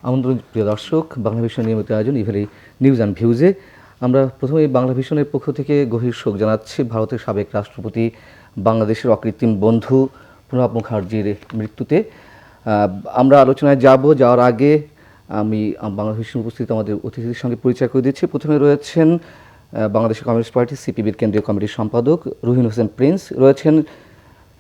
আমন্ত্রণ প্রিয় দর্শক, বাংলা ভিশন নিয়মিত আয়োজন ইভেলি নিউজ অ্যান্ড ভিউজে আমরা প্রথমে বাংলা ভিশনের পক্ষ থেকে গভীর শোক জানাচ্ছি ভারতের সাবেক রাষ্ট্রপতি, বাংলাদেশের অকৃত্রিম বন্ধু প্রণব মুখার্জির মৃত্যুতে। আমরা আলোচনায় যাওয়ার আগে আমি বাংলা ভিশন উপস্থিত আমাদের অতিথিদের সঙ্গে পরিচয় করে দিচ্ছি। প্রথমে রয়েছেন বাংলাদেশ কমিউনিস্ট পার্টি সিপিবির কেন্দ্রীয় কমিটির সম্পাদক রুহিন হোসেন প্রিন্স, রয়েছেন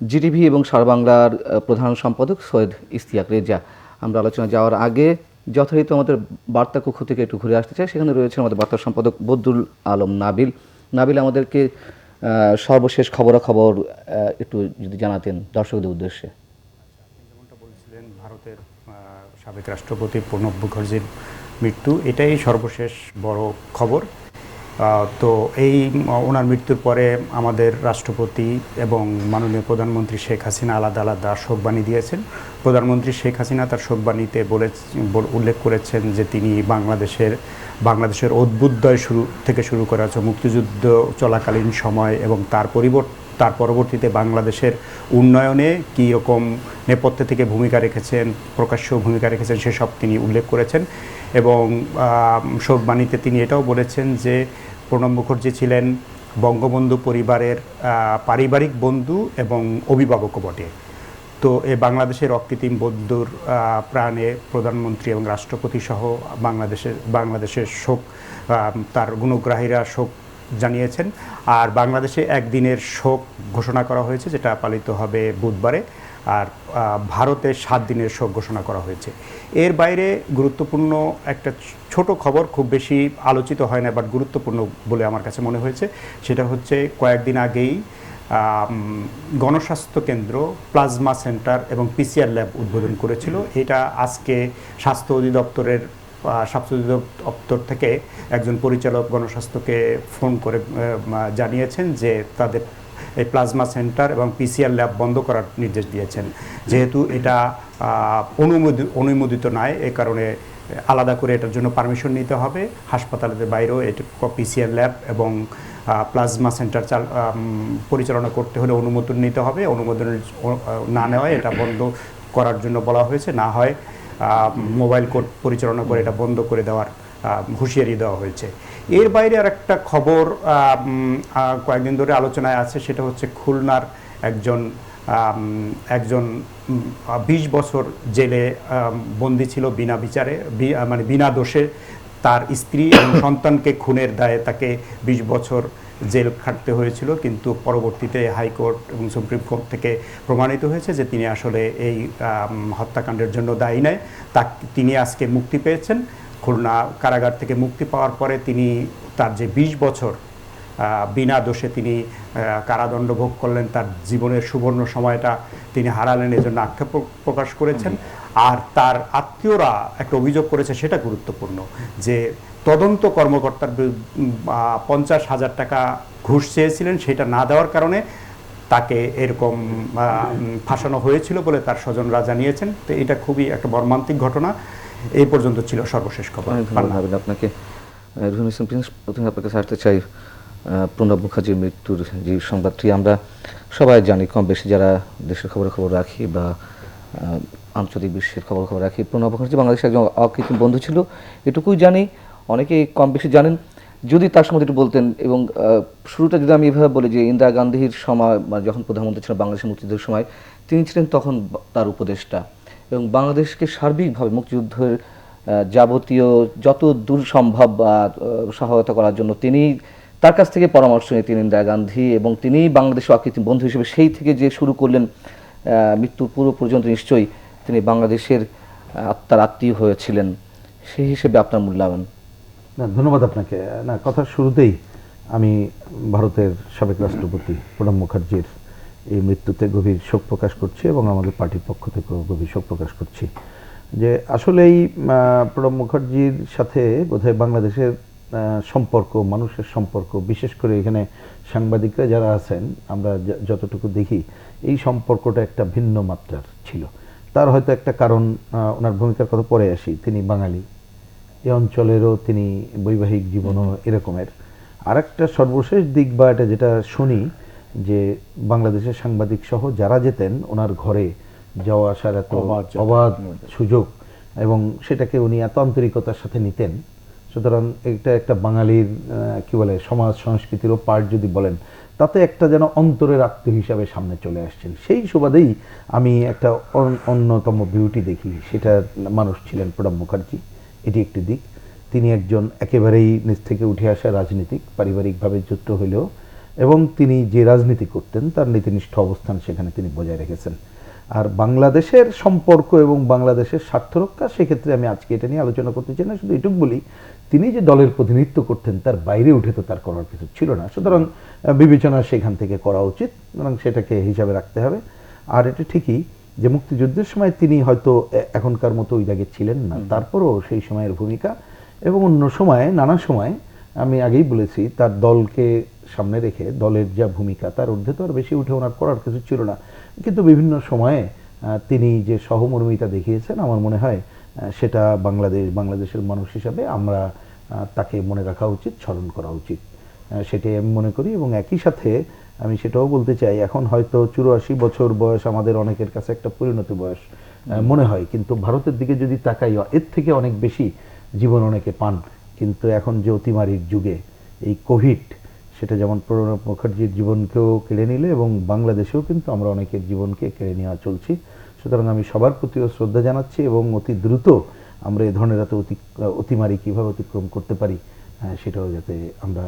জিটিভি এবং সারা বাংলার প্রধান সম্পাদক সৈয়দ ইশতিয়াক রেজা। আমরা আলোচনা যাওয়ার আগে যথারীতি আমাদের বার্তা কক্ষ থেকে একটু ঘুরে আসতে চাই। সেখানে রয়েছে আমাদের বার্তা সম্পাদক বদরুল আলম নাবিল আমাদেরকে সর্বশেষ খবরাখবর একটু যদি জানাতেন দর্শকদের উদ্দেশ্যে। যেমনটা বলছিলেন, ভারতের সাবেক রাষ্ট্রপতি প্রণব মুখার্জির মৃত্যু, এটাই সর্বশেষ বড় খবর। তো ওনার মৃত্যুর পরে আমাদের রাষ্ট্রপতি এবং মাননীয় প্রধানমন্ত্রী শেখ হাসিনা আলাদা আলাদা শোকবাণী দিয়েছেন। প্রধানমন্ত্রী শেখ হাসিনা তার শোকবাণীতে উল্লেখ করেছেন যে তিনি বাংলাদেশের অভ্যুদয় শুরু করা হচ্ছে মুক্তিযুদ্ধ চলাকালীন সময় এবং তার পরবর্তীতে বাংলাদেশের উন্নয়নে কী রকম নেপথ্যে থেকে ভূমিকা রেখেছেন, প্রকাশ্য ভূমিকা রেখেছেন, সেসব তিনি উল্লেখ করেছেন। এবং শোকবাণীতে তিনি এটাও বলেছেন যে প্রণব মুখার্জি ছিলেন বঙ্গবন্ধু পরিবারের পারিবারিক বন্ধু এবং অভিভাবকও বটে। তো বাংলাদেশের অকৃত্রিম বন্ধুর প্রাণে প্রধানমন্ত্রী এবং রাষ্ট্রপতি সহ বাংলাদেশের শোক, তার গুণগ্রাহীরা শোক জানিয়েছেন। আর বাংলাদেশে একদিনের শোক ঘোষণা করা হয়েছে, যেটা পালিত হবে বুধবারে। আর ভারতে 7 দিনের শোক ঘোষণা করা হয়েছে। এর বাইরে গুরুত্বপূর্ণ একটা ছোট খবর, খুব বেশি আলোচিত হয় না, বাট গুরুত্বপূর্ণ বলে আমার কাছে মনে হয়েছে। সেটা হচ্ছে কয়েকদিন আগেই গণস্বাস্থ্য কেন্দ্র, প্লাজমা সেন্টার এবং পিসিআর ল্যাব উদ্বোধন করেছিল। এটা আজকে স্বাস্থ্য অধিদপ্তর থেকে একজন পরিচালক গণস্বাস্থ্যকে ফোন করে জানিয়েছেন যে তাদের এই প্লাজমা সেন্টার এবং পিসিআর ল্যাব বন্ধ করার নির্দেশ দিয়েছেন। যেহেতু এটা অনুমোদিত নয়, এ কারণে আলাদা করে এটার জন্য পারমিশন নিতে হবে। হাসপাতালের বাইরেও এটা পিসিআর ল্যাব এবং প্লাজমা সেন্টার পরিচালনা করতে হলে অনুমোদন নিতে হবে। অনুমোদন না নেওয়ায় এটা বন্ধ করার জন্য বলা হয়েছে, না হয় মোবাইল কোর্ট পরিচালনা করে এটা বন্ধ করে দেওয়ার হুঁশিয়ারি দেওয়া হয়েছে। এর বাইরে আর একটা খবর কয়েকদিন ধরে আলোচনায় আছে, সেটা হচ্ছে খুলনার একজন 20 বছর জেলে বন্দি ছিল বিনা বিচারে, মানে বিনা দোষে। তার স্ত্রী এবং সন্তানকে খুনের দায়ে তাকে 20 বছর জেল খাটতে হয়েছিল, কিন্তু পরবর্তীতে হাইকোর্ট এবং সুপ্রিম কোর্ট থেকে প্রমাণিত হয়েছে যে তিনি আসলে এই হত্যাকাণ্ডের জন্য দায়ী নয়। তিনি আজকে মুক্তি পেয়েছেন। খুলনা কারাগার থেকে মুক্তি পাওয়ার পরে তার যে 20 বছর বিনা দোষে তিনি কারাদণ্ড ভোগ করলেন, তার জীবনের সুবর্ণ সময়টা তিনি হারালেন, এজন্য আক্ষেপ প্রকাশ করেছেন। আর তার আত্মীয়রা একটা অভিযোগ করেছে, সেটা গুরুত্বপূর্ণ, যে তদন্ত কর্মকর্তার 50,000 টাকা ঘুষ চেয়েছিলেন, সেটা না দেওয়ার কারণে তাকে এরকম ফাঁসানো হয়েছিল বলে তার স্বজনরা জানিয়েছেন। তো এটা খুবই একটা মর্মান্তিক ঘটনা। এই পর্যন্ত ছিল সর্বশেষ খবর। আপনাকে রুহিন হোসেন প্রিন্স, প্রথমে আপনার কাছে আসতে চাই। প্রণব মুখার্জির মৃত্যুর যে সংবাদটি আমরা সবাই জানি, কম বেশি যারা দেশের খবর রাখি বা আন্তর্জাতিক বিশ্বের খবর রাখি, প্রণব মুখার্জি বাংলাদেশের একজন অকৃত্রিম বন্ধু ছিল, এটুকুই জানি। অনেকেই কম বেশি জানেন। যদি তার সম্বন্ধে একটু বলতেন। এবং শুরুটা যদি আমি এভাবে বলি যে ইন্দিরা গান্ধীর সময়, যখন প্রধানমন্ত্রী ছিলেন বাংলাদেশের মুক্তিযুদ্ধের সময়, তিনি ছিলেন তখন তার উপদেষ্টা, এবং বাংলাদেশকে সার্বিকভাবে মুক্তিযুদ্ধের যাবতীয় যত দূর সম্ভব সহায়তা করার জন্য তার কাছ থেকে পরামর্শ নিয়ে তিনি ইন্দিরা গান্ধী, এবং তিনি বাংলাদেশের অকৃত্রিম বন্ধু হিসেবে সেই থেকে যে শুরু করলেন মৃত্যুর পূর্ব পর্যন্ত, নিশ্চয়ই তিনি বাংলাদেশের তার আত্মীয় হয়েছিলেন। সেই হিসেবে আপনার মূল্যায়ন। না, ধন্যবাদ আপনাকে। না, কথার শুরুতেই আমি ভারতের সাবেক রাষ্ট্রপতি প্রণব মুখার্জির এই মৃত্যুতে গভীর শোক প্রকাশ করছি এবং আমাদের পার্টির পক্ষ থেকেও গভীর শোক প্রকাশ করছি। যে আসলেই প্রণব মুখার্জির সাথে বোধহয় বাংলাদেশের সম্পর্ক, মানুষের সম্পর্ক, বিশেষ করে এখানে সাংবাদিকরা যারা আছেন, আমরা যতটুকু দেখি এই সম্পর্কটা একটা ভিন্ন মাত্রার ছিল। তার হয়তো একটা কারণ, ওনার ভূমিকার কথা পরে আসি, তিনি বাঙালি, এই অঞ্চলেরও তিনি বৈবাহিক জীবনও এরকমের। আর একটা সর্বশেষ দিক বা এটা যেটা শুনি, যে বাংলাদেশের সাংবাদিক সহ যারা যেতেন ওনার ঘরে যাওয়া আসার এত অবাধ সুযোগ এবং সেটাকে উনি এত আন্তরিকতার সাথে নিতেন। সুতরাং এটা একটা বাঙালির কি বলে সমাজ সংস্কৃতিরও পার্ট যদি বলেন, তাতে একটা যেন অন্তরের আত্মীয় হিসাবে সামনে চলে আসছেন। সেই সুবাদেই আমি একটা অন্যতম বিউটি দেখি, সেটা মানুষ ছিলেন প্রণব মুখার্জি। এটি একটি দিক। তিনি একজন একেবারেই নিচ থেকে উঠে আসা রাজনীতিক, পারিবারিকভাবে যুক্ত হইলেও, এবং তিনি যে রাজনীতি করতেন তার নীতিনিষ্ঠ অবস্থান সেখানে তিনি বজায় রেখেছেন। আর বাংলাদেশের সম্পর্ক এবং বাংলাদেশের স্বার্থ রক্ষা, সেক্ষেত্রে আমি আজকে এটা নিয়ে আলোচনা করতে চাই না, শুধু এটুকু বলি তিনি যে দলের প্রতিনিধিত্ব করতেন তার বাইরে উঠে তো তার করার কিছু ছিল না। সুতরাং বিবেচনা সেখান থেকে করা উচিত, সুতরাং সেটাকে হিসাবে রাখতে হবে। আর এটা ঠিকই যে মুক্তিযুদ্ধের সময় তিনি হয়তো এখনকার মতো ওই জায়গায় ছিলেন না, তারপরও সেই সময়ের ভূমিকা এবং অন্য সময়ে নানা সময় আমি আগেই বলেছি তার দলকে সামনে রেখে দলের যা ভূমিকা তার ঊর্ধ্বে তো আর বেশি উঠে ওনার করার কিছু ছিল না, কিন্তু বিভিন্ন সময়ে তিনি যে সহমর্মিতা দেখিয়েছেন আমার মনে হয় সেটা বাংলাদেশের মানুষ হিসাবে আমরা তাকে মনে রাখা উচিত, স্মরণ করা উচিত, সেটাই আমি মনে করি। এবং একই সাথে আমি সেটাও বলতে চাই, এখন হয়তো 84 বছর বয়স আমাদের অনেকের কাছে একটা পরিণত বয়স মনে হয়, কিন্তু ভারতের দিকে যদি তাকাই এর থেকে অনেক বেশি জীবন অনেকে পান। কিন্তু এখন যে অতিমারির যুগে এই কোভিড, সেটা যেমন প্রণব মুখার্জির জীবনকেও কেড়ে নিলে এবং বাংলাদেশেও কিন্তু আমরা অনেকের জীবনকে কেড়ে নেওয়া চলছি। সুতরাং আমি সবার প্রতিও শ্রদ্ধা জানাচ্ছি এবং অতি দ্রুত আমরা এই ধরনের এত অতিমারি কীভাবে অতিক্রম করতে পারি সেটাও যাতে আমরা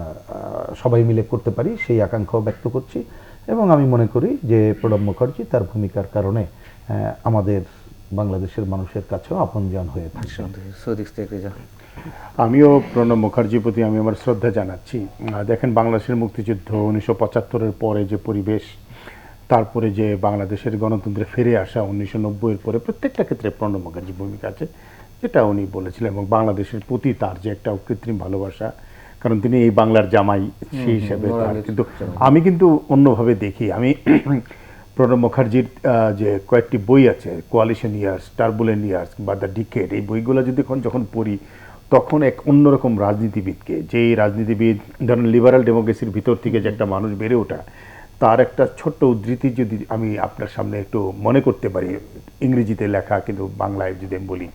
সবাই মিলে করতে পারি সেই আকাঙ্ক্ষাও ব্যক্ত করছি। এবং আমি মনে করি যে প্রণব মুখার্জি তার ভূমিকার কারণে আমাদের বাংলাদেশের মানুষের কাছেও আপনজন হয়ে থাকছে। আমিও প্রণব মুখার্জির প্রতি আমি আমার শ্রদ্ধা জানাচ্ছি। দেখেন, বাংলাদেশের মুক্তিযুদ্ধ 1975-এর পরে যে পরিবেশ, তারপরে যে বাংলাদেশের গণতন্ত্রে ফিরে আসা 1990-এর পরে, প্রত্যেকটা ক্ষেত্রে প্রণব মুখার্জির ভূমিকা আছে, যেটা উনি বলেছিলেন। এবং বাংলাদেশের প্রতি তার যে একটা অকৃত্রিম ভালোবাসা, কারণ তিনি এই বাংলার জামাই, সেই হিসাবে কিন্তু আমি কিন্তু অন্যভাবে দেখি। আমি প্রণব মুখার্জির যে কয়েকটি বই আছে, কোয়ালিশন ইয়ার্স, টার্বুলেন্ট ইয়ার্স বা দ্য ডিকেড, এই বইগুলো যদি যখন পড়ি তখন এক অন্যরকম রাজনীতিবিদকে, যে রাজনীতিবিদ ধরেন লিবারাল ডেমোক্রেসির ভিতর থেকে যে একটা মানুষ বেড়ে ওঠা, তার একটা ছোট্ট উদ্ধৃতি যদি আমি আপনার সামনে একটু মনে করতে পারি, ইংরেজিতে লেখা কিন্তু বাংলায় যদি আমি বলি,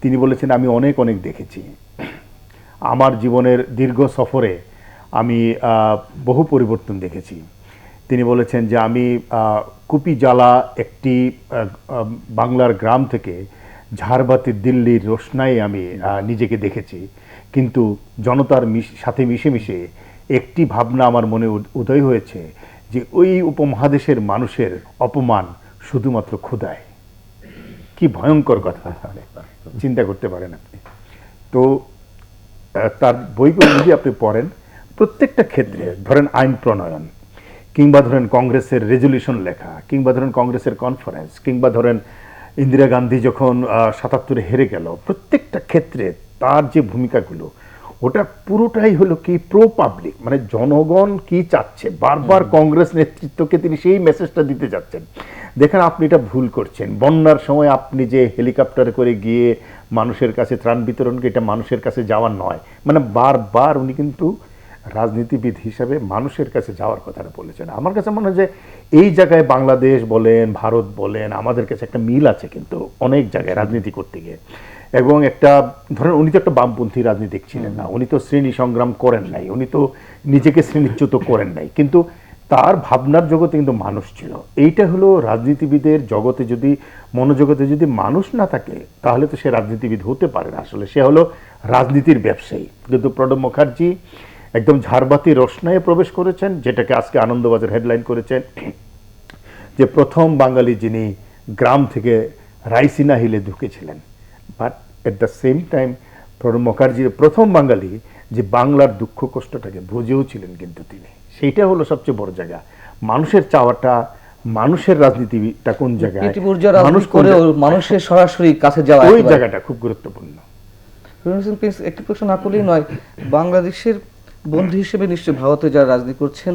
তিনি বলেছেন, আমি অনেক দেখেছি। আমার জীবনের দীর্ঘ সফরে আমি বহু পরিবর্তন দেখেছি। তিনি বলেছেন যে আমি কুপিজালা একটি বাংলার গ্রাম থেকে ঝাড়বাতি দিল্লির রোশনাই আমি নিজেকে দেখেছি, কিন্তু জনতার সাথে মিশে একটি ভাবনা আমার মনে উদয় হয়েছে যে ওই উপমহাদেশের মানুষের অপমান শুধুমাত্র ক্ষুধায়। কি ভয়ঙ্কর কথা, চিন্তা করতে পারেন আপনি। তো তার বইগুলো যদি আপনি পড়েন, প্রত্যেকটা ক্ষেত্রে ধরেন আইন প্রণয়ন, কিংবা ধরেন কংগ্রেসের রেজলিউশন লেখা, কিংবা ধরেন কংগ্রেসের কনফারেন্স, কিংবা ধরেন ইন্দিরা গান্ধী যখন 77-এ হেরে গেল, প্রত্যেকটা ক্ষেত্রে তার যে ভূমিকাগুলো, ওটা পুরোটাই হলো কি প্রো পাবলিক, মানে জনগণ কি চাচ্ছে, বারবার কংগ্রেস নেতৃত্বকে তিনি সেই মেসেজটা দিতে যাচ্ছেন। দেখেন, আপনি এটা ভুল করছেন। বন্যার সময় আপনি যে হেলিকপ্টারে করে গিয়ে মানুষের কাছে ত্রাণ বিতরণকে, এটা মানুষের কাছে যাওয়ার নয়। মানে বারবার উনি কিন্তু রাজনীতিবিদ হিসাবে মানুষের কাছে যাওয়ার কথাটা বলেছেন। আমার কাছে মনে হয় যে এই জায়গায় বাংলাদেশ বলেন, ভারত বলেন, আমাদের কাছে একটা মিল আছে কিন্তু অনেক জায়গায় রাজনীতি করতে গিয়ে। এবং একটা ধরেন, উনি তো একটা বামপন্থী রাজনীতিক ছিলেন না, উনি তো শ্রেণী সংগ্রাম করেন নাই, উনি তো নিজেকে শ্রেণীচ্যুত করেন নাই, কিন্তু তার ভাবনার জগতে কিন্তু মানুষ ছিল। এইটা হলো রাজনীতিবিদের জগতে, যদি মনোজগতে যদি মানুষ না থাকে তাহলে তো সে রাজনীতিবিদ হতে পারে না। আসলে সে হলো রাজনীতির ব্যবসায়ী। কিন্তু প্রণব মুখার্জি একদম ঝাড়বাতি রোশনাইয়ে প্রবেশ করেছেন, যেটাকে আজকে আনন্দবাজার হেডলাইন করেছেন যে প্রথম বাঙালি যিনি গ্রাম থেকে রাইসিনা হিলে ঢুকেছিলেন। But at the same time Pranab মুখার্জির প্রথম বাঙালি যে বাংলার দুঃখ কষ্টটাকে বুঝেও ছিলেন কিন্তু তিনি। সেইটা হলো সবচেয়ে বড় জায়গা, মানুষের চাওয়াটা, মানুষের রাজনীতিটা কোন জায়গায়, মানুষের সরাসরি কাছে যাওয়া, ওই জায়গাটা খুব গুরুত্বপূর্ণ। একটি প্রশ্ন না করলেই নয়, বাংলাদেশের বন্ধু হিসেবে নিশ্চয়ই ভারতে যারা রাজনীতি করছেন,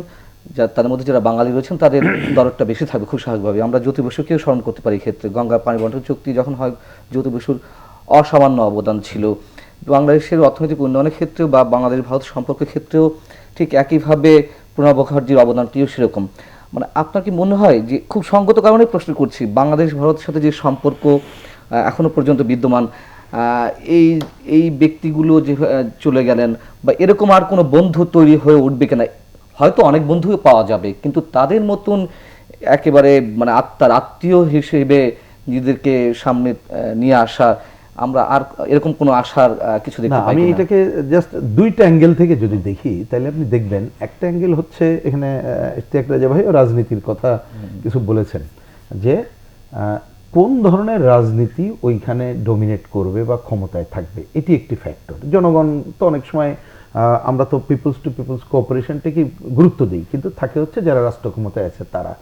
তাদের মধ্যে যারা বাঙালি রয়েছেন, তাদের দরদটা বেশি থাকবে খুব স্বাভাবিকভাবে। আমরা জ্যোতি বসুকেও স্মরণ করতে পারি। ক্ষেত্রে গঙ্গা পানি বন্টন চুক্তি যখন হয়, জ্যোতি বসুর অসামান্য অবদান ছিল। বাংলাদেশের অর্থনৈতিক উন্নয়নের ক্ষেত্রেও বা বাংলাদেশ ভারত সম্পর্কের ক্ষেত্রেও ঠিক একইভাবে প্রণব মুখার্জির অবদানটিও সেরকম। মানে আপনার কি মনে হয় যে, খুব সঙ্গত কারণে প্রশ্ন করছি, বাংলাদেশ ভারতের সাথে যে সম্পর্ক এখনো পর্যন্ত বিদ্যমান, এই এই ব্যক্তিগুলো যে চলে গেলেন, বা এরকম আর কোনো বন্ধু তৈরি হয়ে উঠবে কিনা? হয়তো অনেক বন্ধুও পাওয়া যাবে, কিন্তু তাদের মতন একেবারে মানে আত্মার আত্মীয় হিসেবে নিজেদেরকে সামনে নিয়ে আসা, আমরা আর এরকম কোনো আশার কিছু না, দেখতে পাই আমি কিনা? এটাকে জাস্ট দুইটা অ্যাঙ্গেল থেকে যদি দেখি তাহলে আপনি দেখবেন, একটা অ্যাঙ্গেল হচ্ছে এখানে ইশতিয়াক রাজা ভাই রাজনীতির কথা কিছু বলেছেন, যে কোন ধরনের রাজনীতি ওইখানে ডমিনেট করবে বা ক্ষমতায় থাকবে, এটি একটি ফ্যাক্টর। জনগণ তো অনেক সময় আমরা তো পিপলস টু পিপলস কোঅপারেশনটাকে গুরুত্ব দিই, কিন্তু থাকে হচ্ছে যারা রাষ্ট্র ক্ষমতায় আছে তারা।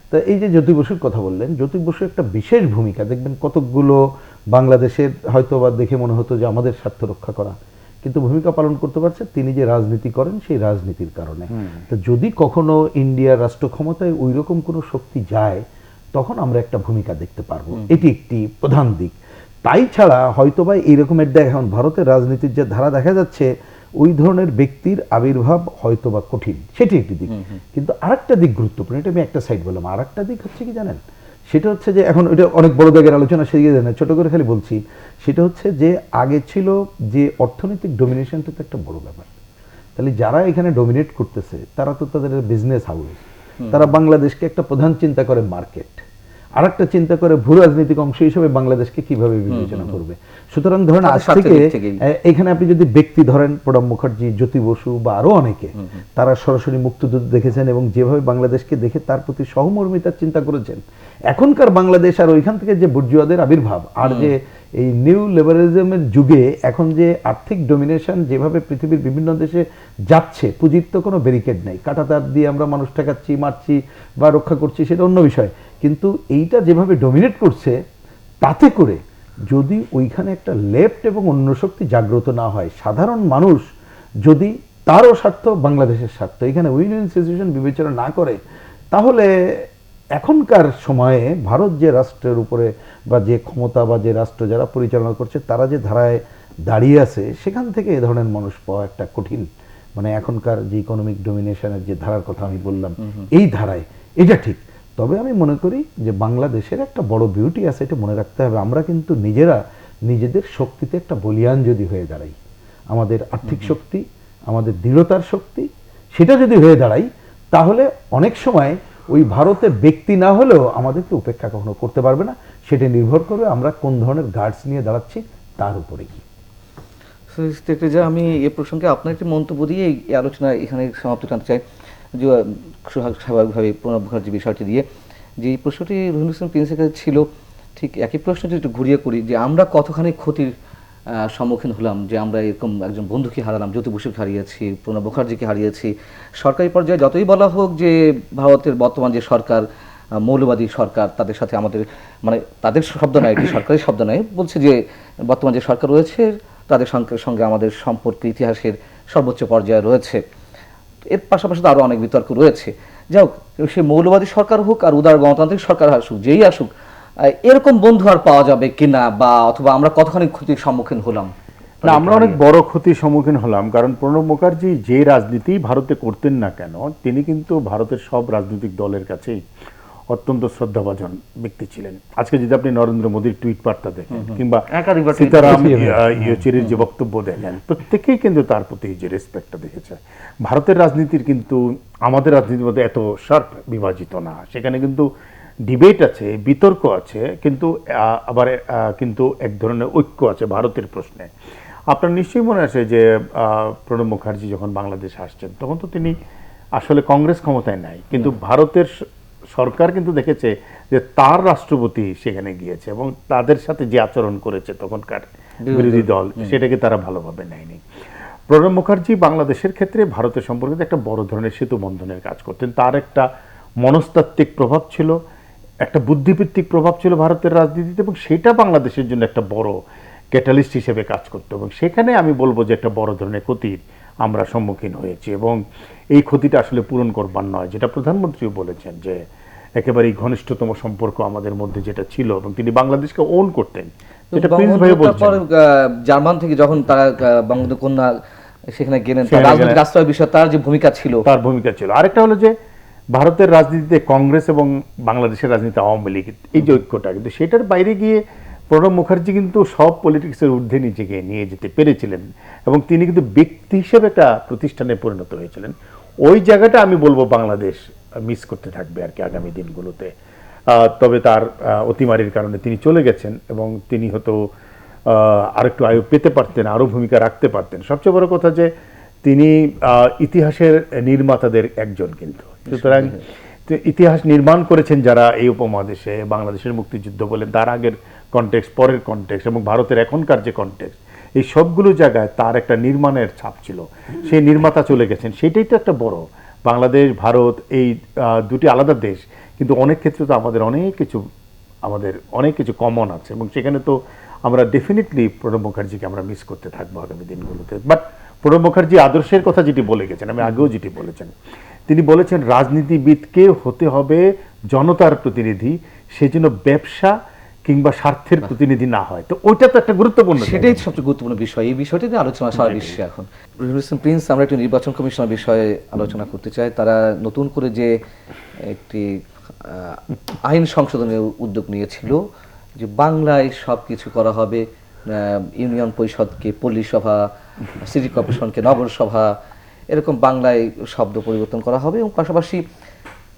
তো এই যে জ্যোতি বসুর কথা বললেন, জ্যোতি বসু একটা বিশেষ ভূমিকা, দেখবেন কতকগুলো বাংলাদেশের হয়তো বা দেখে মনে হতো যে আমাদের স্বার্থ রক্ষা করা, কিন্তু ভূমিকা পালন করতে পারছে তিনি যে রাজনীতি করেন সেই রাজনীতির কারণে। তো যদি কখনো ইন্ডিয়ার রাষ্ট্র ক্ষমতায় ওই রকম কোনো শক্তি যায়, তখন আমরা একটা ভূমিকা দেখতে পারবো, এটি একটি প্রধান দিক। তাই ছাড়া হয়তোবা এইরকমের এখন ভারতের রাজনীতির যে ধারা দেখা যাচ্ছে, ওই ধরনের ব্যক্তির আবির্ভাব হয়তোবা কঠিন, সেটি একটি দিক। কিন্তু আরেকটা দিক গুরুত্বপূর্ণ, এটা আমি একটা সাইড বললাম, আরেকটা দিক হচ্ছে কি জানেন, সেটা হচ্ছে যে এখন এটা অনেক বড় জায়গার আলোচনা, সেই জায়গায় ছোট করে খালি বলছি, সেটা হচ্ছে যে আগে ছিল যে অর্থনৈতিক ডোমিনেশনটা তো একটা বড় ব্যাপার। তাহলে যারা এখানে ডোমিনেট করতেছে তারা তো তাদের বিজনেস হাউস, তারা বাংলাদেশকে একটা প্রধান চিন্তা করে মার্কেট, আর একটা চিন্তা করে ভূ রাজনৈতিক অংশ হিসেবে বাংলাদেশকে কিভাবে বিবেচনা করবে। সুতরাং ধরেন আজ থেকে এখানে আপনি যদি ব্যক্তি ধরেন প্রণব মুখার্জি, জ্যোতি বসু বা আরো অনেকে, তারা সরাসরি মুক্তিযুদ্ধ দেখেছেন এবং যেভাবে বাংলাদেশকে দেখে তার প্রতি সহমর্মিতার চিন্তা করেছেন। এখনকার বাংলাদেশ আর ওইখান থেকে যে বুর্জুয়াদের আবির্ভাব, আর যে এই নিউ লিবারালিজমের যুগে এখন যে আর্থিক ডোমিনেশন যেভাবে পৃথিবীর বিভিন্ন দেশে যাচ্ছে, পুঁজির তো কোনো ব্যারিকেড নেই, কাঁটাতার দিয়ে আমরা মানুষ ঠেকাচ্ছি, মারছি বা রক্ষা করছি, সেটা অন্য বিষয়। কিন্তু এইটা যেভাবে ডমিনেট করছে, তাতে করে যদি ওইখানে একটা লেফট এবং অন্য শক্তি জাগ্রত না হয়, সাধারণ মানুষ যদি তারও স্বার্থ বাংলাদেশের স্বার্থ এখানে উইন উইন সিচুয়েশন বিবেচনা না করে, তাহলে এখনকার সময়ে ভারত যে রাষ্ট্রের উপরে বা যে ক্ষমতা বা যে রাষ্ট্র যারা পরিচালনা করছে, তারা যে ধারায় দাঁড়িয়ে আছে, সেখান থেকে এ ধরনের মানুষ পাওয়া একটা কঠিন। মানে এখনকার যে ইকোনমিক ডোমিনেশনের যে ধারার কথা আমি বললাম, এই ধারায় এটা ঠিক। তবে আমি মনে করি যে বাংলাদেশের একটা বড় বিউটি আছে, এটা মনে রাখতে হবে, আমরা কিন্তু নিজেরা নিজেদের শক্তিতে একটা বলিয়ান যদি হয়ে দাঁড়াই, আমাদের আর্থিক শক্তি, আমাদের দৃঢ়তার শক্তি, সেটা যদি হয়ে দাঁড়াই, তাহলে অনেক সময় ওই ভারতের ব্যক্তি না হলেও আমাদেরকে উপেক্ষা কখনো করতে পারবে না। সেটা নির্ভর করবে আমরা কোন ধরনের গার্ডস নিয়ে দাঁড়াচ্ছি তার উপরে। কি যা আমি এ প্রসঙ্গে আপনার একটি মন্তব্য দিয়ে এই আলোচনা এখানে সমাপ্ত করতে চাই, যে স্বাভাবিকভাবে প্রণব মুখার্জি বিষয়টি দিয়ে যে এই প্রশ্নটি রহিনুল ইসলাম প্রিন্সের কাছে ছিল, ঠিক একই প্রশ্ন যদি একটু ঘুরিয়ে করি, যে আমরা কতখানি ক্ষতির সম্মুখীন হলাম, যে আমরা এরকম একজন বন্ধুকে হারালাম, জ্যোতি বসুকে হারিয়েছি, প্রণব মুখার্জিকে হারিয়েছি। সরকারি পর্যায়ে যতই বলা হোক যে ভারতের বর্তমান যে সরকার মৌলবাদী সরকার, তাদের সাথে আমাদের মানে তাদের শব্দ নয়, এটি সরকারি শব্দ নয়, বলছে যে বর্তমান যে সরকার রয়েছে তাদের সঙ্গে আমাদের সম্পর্ক ইতিহাসের সর্বোচ্চ পর্যায়ে রয়েছে। এর পাশাপাশি তো আরও অনেক বিতর্ক রয়েছে। যাই হোক, সে মৌলবাদী সরকার হোক আর উদার গণতান্ত্রিক সরকার আসুক, যেই আসুক, এরকম বন্ধু আর পাওয়া যাবে কিনা, বা অথবা আমরা কতখানি ক্ষতির সম্মুখীন হলাম? না, আমরা অনেক বড় ক্ষতির সম্মুখীন হলাম, কারণ প্রণব মুখার্জি যে রাজনীতি ভারতে করতেন না কেন, তিনি কিন্তু ভারতের সব রাজনৈতিক দলের কাছেই অত্যন্ত শ্রদ্ধাভাজন ব্যক্তি ছিলেন। আজকে যদি আপনি নরেন্দ্র মোদীর টুইট বার্তা দেখেন কিংবা সীতারাম ইয়েচুরির যে বক্তব্য দেখেন, প্রত্যেকেই কিন্তু তার প্রতি যে রেসপেক্টটা দেখেছে। ভারতের রাজনীতির কিন্তু আমাদের রাজনীতির মধ্যে এত শার্প বিভাজিত না, সেখানে কিন্তু ডিবেট আছে, বিতর্ক আছে, কিন্তু আবার কিন্তু এক ধরনের ঐক্য আছে ভারতের প্রশ্নে। আপনার নিশ্চয়ই মনে আছে যে প্রণব মুখার্জি যখন বাংলাদেশে আসছেন, তখন তো তিনি আসলে কংগ্রেস ক্ষমতায় নাই, কিন্তু ভারতের সরকার কিন্তু দেখেছে যে তার রাষ্ট্রপতি সেখানে গিয়েছে এবং তাদের সাথে যে আচরণ করেছে তখনকার বিরোধী দল, সেটাকে তারা ভালোভাবে নেয়নি। প্রণব মুখার্জি বাংলাদেশের ক্ষেত্রে ভারতের সম্পর্কে একটা বড় ধরনের সেতু বন্ধনের কাজ করতেন। তার একটা মনস্তাত্ত্বিক প্রভাব ছিল, একটা বুদ্ধিভিত্তিক প্রভাব ছিল ভারতের রাজনীতিতে, এবং সেটা বাংলাদেশের জন্য একটা বড় ক্যাটালিস্ট হিসেবে কাজ করতো। এবং সেখানে আমি বলবো যে একটা বড় ধরনের ক্ষতির আমরা সম্মুখীন হয়েছি, এবং এই ক্ষতিটা আসলে পূরণ করবার নয়, যেটা প্রধানমন্ত্রীও বলেছেন যে একেবারেই ঘনিষ্ঠতম সম্পর্ক আমাদের মধ্যে যেটা ছিল, এবং তিনি বাংলাদেশকে ওন করতেন। জার্মান থেকে যখন তারা বঙ্গবন্ধু কন্যা সেখানে গেলেন, রাজনৈতিক আশ্রয় বিষয়ে তার যে ভূমিকা ছিল, তার ভূমিকা ছিল। আরেকটা হলো যে ভারতের রাজনীতিতে কংগ্রেস এবং বাংলাদেশের রাজনীতি আওয়ামী লীগ, এই যে ঐক্যটা, কিন্তু সেটার বাইরে গিয়ে প্রণব মুখার্জি কিন্তু সব পলিটিক্সের ঊর্ধ্বে নিজেকে নিয়ে যেতে পেরেছিলেন এবং তিনি কিন্তু ব্যক্তি হিসেবে একটা প্রতিষ্ঠানে পরিণত হয়েছিলেন। ওই জায়গাটা আমি বলবো বাংলাদেশ মিস করতে থাকবে আর কি আগামী দিনগুলোতে। তবে তার অতিমারির কারণে তিনি চলে গেছেন এবং তিনি হয়তো আরেকটু আয়ু পেতে পারতেন, আরও ভূমিকা রাখতে পারতেন। সবচেয়ে বড় কথা যে তিনি ইতিহাসের নির্মাতাদের একজন, কিন্তু সুতরাং ইতিহাস নির্মাণ করেছেন যারা এই উপমহাদেশে, বাংলাদেশের মুক্তিযুদ্ধ বলেন, তার আগের কনটেক্সট, পরের কনটেক্সট এবং ভারতের এখনকার যে কনটেক্সট, এই সবগুলো জায়গায় তার একটা নির্মাণের ছাপ ছিল। সেই নির্মাতা চলে গেছেন, সেটাই তো একটা বড়। বাংলাদেশ ভারত এই দুটি আলাদা দেশ, কিন্তু অনেক ক্ষেত্রে তো আমাদের অনেক কিছু কমন আছে এবং সেখানে তো আমরা ডেফিনেটলি প্রণব মুখার্জিকে আমরা মিস করতে থাকবো আগামী দিনগুলোতে। বাট প্রণব মুখার্জি আদর্শের কথা যেটি বলে গেছেন, আমি আগেও যেটি বলেছেন, তিনি বলেছেন রাজনীতিবিদকে হতে হবে জনতার প্রতিনিধি, সেজন্য ব্যবসা কিংবা স্বার্থের প্রতিনিধি না হয়। তো ওইটা তো একটা গুরুত্বপূর্ণ, সেটাই সবচেয়ে গুরুত্বপূর্ণ বিষয়। এই বিষয়টি নিয়ে আলোচনা সারা বিশ্বে এখন। প্রিন্স, আমরা একটি নির্বাচন কমিশনের বিষয়ে আলোচনা করতে চাই। তারা নতুন করে যে একটি আইন সংশোধনের উদ্যোগ নিয়েছিল যে বাংলায় সব কিছু করা হবে, ইউনিয়ন পরিষদকে পল্লীসভা, সিটি কর্পোরেশনকে নগরসভা, এরকম বাংলায় শব্দ পরিবর্তন করা হবে এবং পাশাপাশি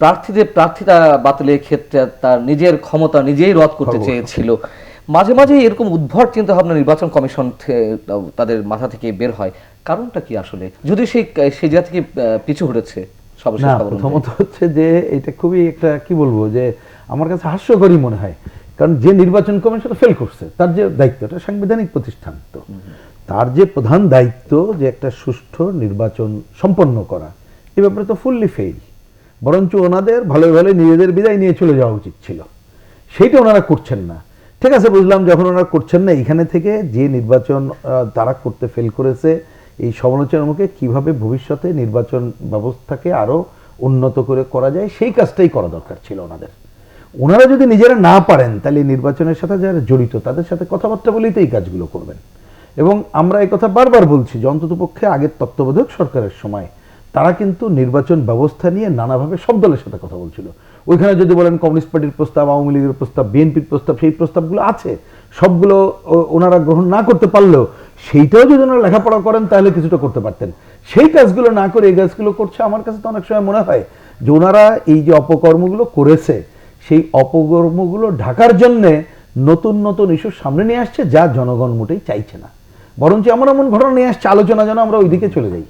প্রার্থিতা বাতিলের ক্ষেত্রে তার নিজের ক্ষমতা নিজেই রদ করতে চেয়েছিল। মাঝে মাঝে এরকম উদ্ভট চিন্তা ভাবনা নির্বাচন কমিশন তাদের মাথা থেকে বের হয়, কারণটা কি আসলে, যদি সেই জায়গা থেকে পিছু হটেছে? না, প্রথমত হচ্ছে যে এটা খুবই একটা কি বলবো, যে আমার কাছে হাস্যকরই মনে হয়। কারণ যে নির্বাচন কমিশন ফেল করছে, তার যে দায়িত্ব, এটা সাংবিধানিক প্রতিষ্ঠান, তো তার যে প্রধান দায়িত্ব যে একটা সুষ্ঠু নির্বাচন সম্পন্ন করা, এ ব্যাপারে তো ফুললি ফেল। বরঞ্চ ওনাদের ভালোই ভালোই নিজেদের বিদায় নিয়ে চলে যাওয়া উচিত ছিল, সেইটা ওনারা করছেন না। ঠিক আছে, বুঝলাম যখন ওনারা করছেন না, এখানে থেকে যে নির্বাচন তারা করতে ফেল করেছে, এই সমালোচনার মুখে কীভাবে ভবিষ্যতে নির্বাচন ব্যবস্থাকে আরও উন্নত করে করা যায়, সেই কাজটাই করা দরকার ছিল ওনাদের। ওনারা যদি নিজেরা না পারেন, তাহলে নির্বাচনের সাথে যারা জড়িত তাদের সাথে কথাবার্তা বলেই তো এই কাজগুলো করবেন। এবং আমরা এই কথা বারবার বলছি যে অন্ততপক্ষে আগের তত্ত্বাবধায়ক সরকারের সময় তারা কিন্তু নির্বাচন ব্যবস্থা নিয়ে নানাভাবে সব দলের সাথে কথা বলছিল। ওইখানে যদি বলেন কমিউনিস্ট পার্টির প্রস্তাব, আওয়ামী লীগের প্রস্তাব, বিএনপির প্রস্তাব, সেই প্রস্তাবগুলো আছে, সবগুলো ওনারা গ্রহণ না করতে পারলেও সেইটাও যদি ওনারা লেখাপড়া করেন তাহলে কিছুটা করতে পারতেন। সেই কাজগুলো না করে এই কাজগুলো করছে। আমার কাছে তো অনেক সময় মনে হয় যে ওনারা এই যে অপকর্মগুলো করেছে, সেই অপকর্মগুলো ঢাকার জন্যে নতুন নতুন ইস্যু সামনে নিয়ে আসছে, যা জনগণ মোটেই চাইছে না। বরঞ্চ এমন এমন ঘটনা নিয়ে আসছে আলোচনা যেন আমরা ওইদিকে চলে যাই,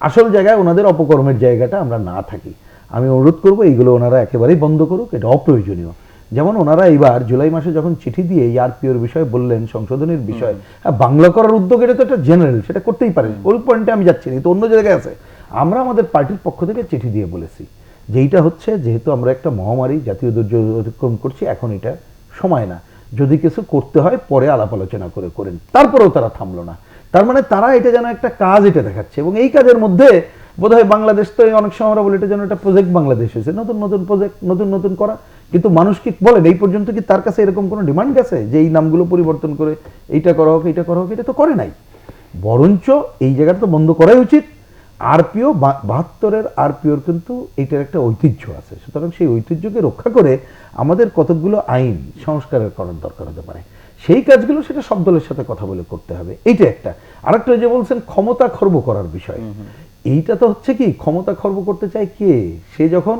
আসল জায়গায় ওনাদের অপকর্মের জায়গাটা আমরা না থাকি। আমি অনুরোধ করবো এইগুলো ওনারা একেবারেই বন্ধ করুক, এটা অপ্রয়োজনীয়। যেমন ওনারা এইবার জুলাই মাসে যখন চিঠি দিয়ে আরপিওর বিষয়ে বললেন, সংশোধনের বিষয়, বাংলা করার উদ্যোগ, এটা তো একটা জেনারেল, সেটা করতেই পারেন, ওই পয়েন্টে আমি যাচ্ছি না, তো অন্য জায়গায় আছে। আমরা আমাদের পার্টির পক্ষ থেকে চিঠি দিয়ে বলেছি যে এইটা হচ্ছে, যেহেতু আমরা একটা মহামারী জাতীয় দুর্যোগ অতিক্রম করছি, এখন এটা সময় না, যদি কিছু করতে হয় পরে আলাপ আলোচনা করে করেন। তারপরেও তারা থামলো না। তার মানে তারা এটা যেন একটা কাজ এটা দেখাচ্ছে, এবং এই কাজের মধ্যে বোধহয় বাংলাদেশ তো অনেক সময় আমরা বলি এটা যেন একটা প্রজেক্ট বাংলাদেশ হয়েছে, নতুন নতুন প্রজেক্ট, নতুন নতুন করা। কিন্তু মানুষ কি বলেন, এই পর্যন্ত কি তার কাছে এরকম কোনো ডিমান্ড গেছে যে এই নামগুলো পরিবর্তন করে এইটা করা হোক, এইটা করা হোক? এটা তো করে নাই। বরঞ্চ এই জায়গাটা তো বন্ধ করাই উচিত। আরপিও 72-এর আরপিওর কিন্তু এইটার একটা ঐতিহ্য আছে, সুতরাং সেই ঐতিহ্যকে রক্ষা করে আমাদের কতকগুলো আইন সংস্কারের করার দরকার হতে পারে। সেই কাজগুলো সেটা সব দলের সাথে কথা বলে করতে হবে, এইটা একটা। আরেকটা যে বলছেন ক্ষমতা খর্ব করার বিষয়, এইটা তো হচ্ছে কি, ক্ষমতা খর্ব করতে চায় কে? সে যখন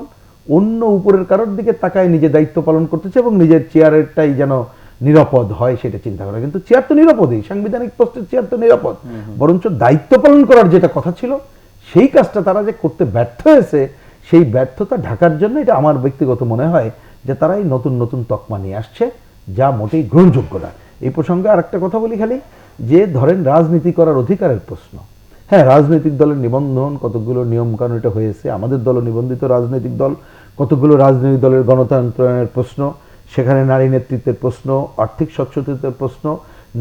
অন্য উপরের কারোর দিকে তাকায় নিজে দায়িত্ব পালন করতেছে এবং নিজের চেয়ারেরটাই যেন নিরাপদ হয় সেটা চিন্তা করে। কিন্তু চেয়ার তো নিরাপদই, সাংবিধানিক পোস্টের চেয়ার তো নিরাপদ। বরঞ্চ দায়িত্ব পালন করার যেটা কথা ছিল, সেই কাজটা তারা যে করতে ব্যর্থ হয়েছে, সেই ব্যর্থতা ঢাকার জন্য এটা আমার ব্যক্তিগত মনে হয় যে তারা এই নতুন নতুন তকমা নিয়ে আসছে, যা মোটেই গ্রহণযোগ্য না। এই প্রসঙ্গে আরেকটা কথা বলি খালি, যে ধরেন রাজনীতি করার অধিকারের প্রশ্ন, হ্যাঁ, রাজনৈতিক দলের নিবন্ধন, কতগুলো নিয়মকানুন এটা হয়েছে, আমাদের দল নিবন্ধিত রাজনৈতিক দল, কতগুলো রাজনৈতিক দলের গণতন্ত্রের প্রশ্ন, সেখানে নারী নেতৃত্বের প্রশ্ন, আর্থিক স্বচ্ছতার প্রশ্ন,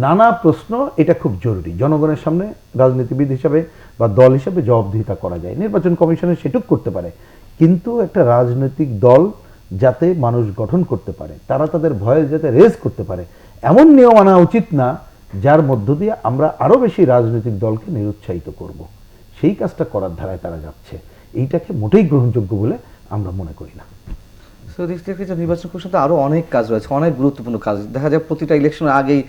নানা প্রশ্ন। এটা খুব জরুরি, জনগণের সামনে রাজনীতিবিদ হিসাবে বা দল হিসাবে জবাবদিহিতা করা যায়, নির্বাচন কমিশনে সেটুক করতে পারে। কিন্তু একটা রাজনৈতিক দল যাতে মানুষ গঠন করতে পারে, তারা তাদের ভয়ে যাতে রেজ করতে পারে, এমন নিয়ম আনা উচিত না যার মধ্য দিয়ে আমরা আরও বেশি রাজনৈতিক দলকে নিরুৎসাহিত করব। সেই কাজটা করার ধারায় তারা যাচ্ছে, এইটাকে মোটেই গ্রহণযোগ্য বলে আমরা মনে করি না। সো দিক থেকে যে নির্বাচন কমিশন তো আরও অনেক কাজ রয়েছে, অনেক গুরুত্বপূর্ণ কাজ। দেখা যায় প্রতিটা ইলেকশনের আগেই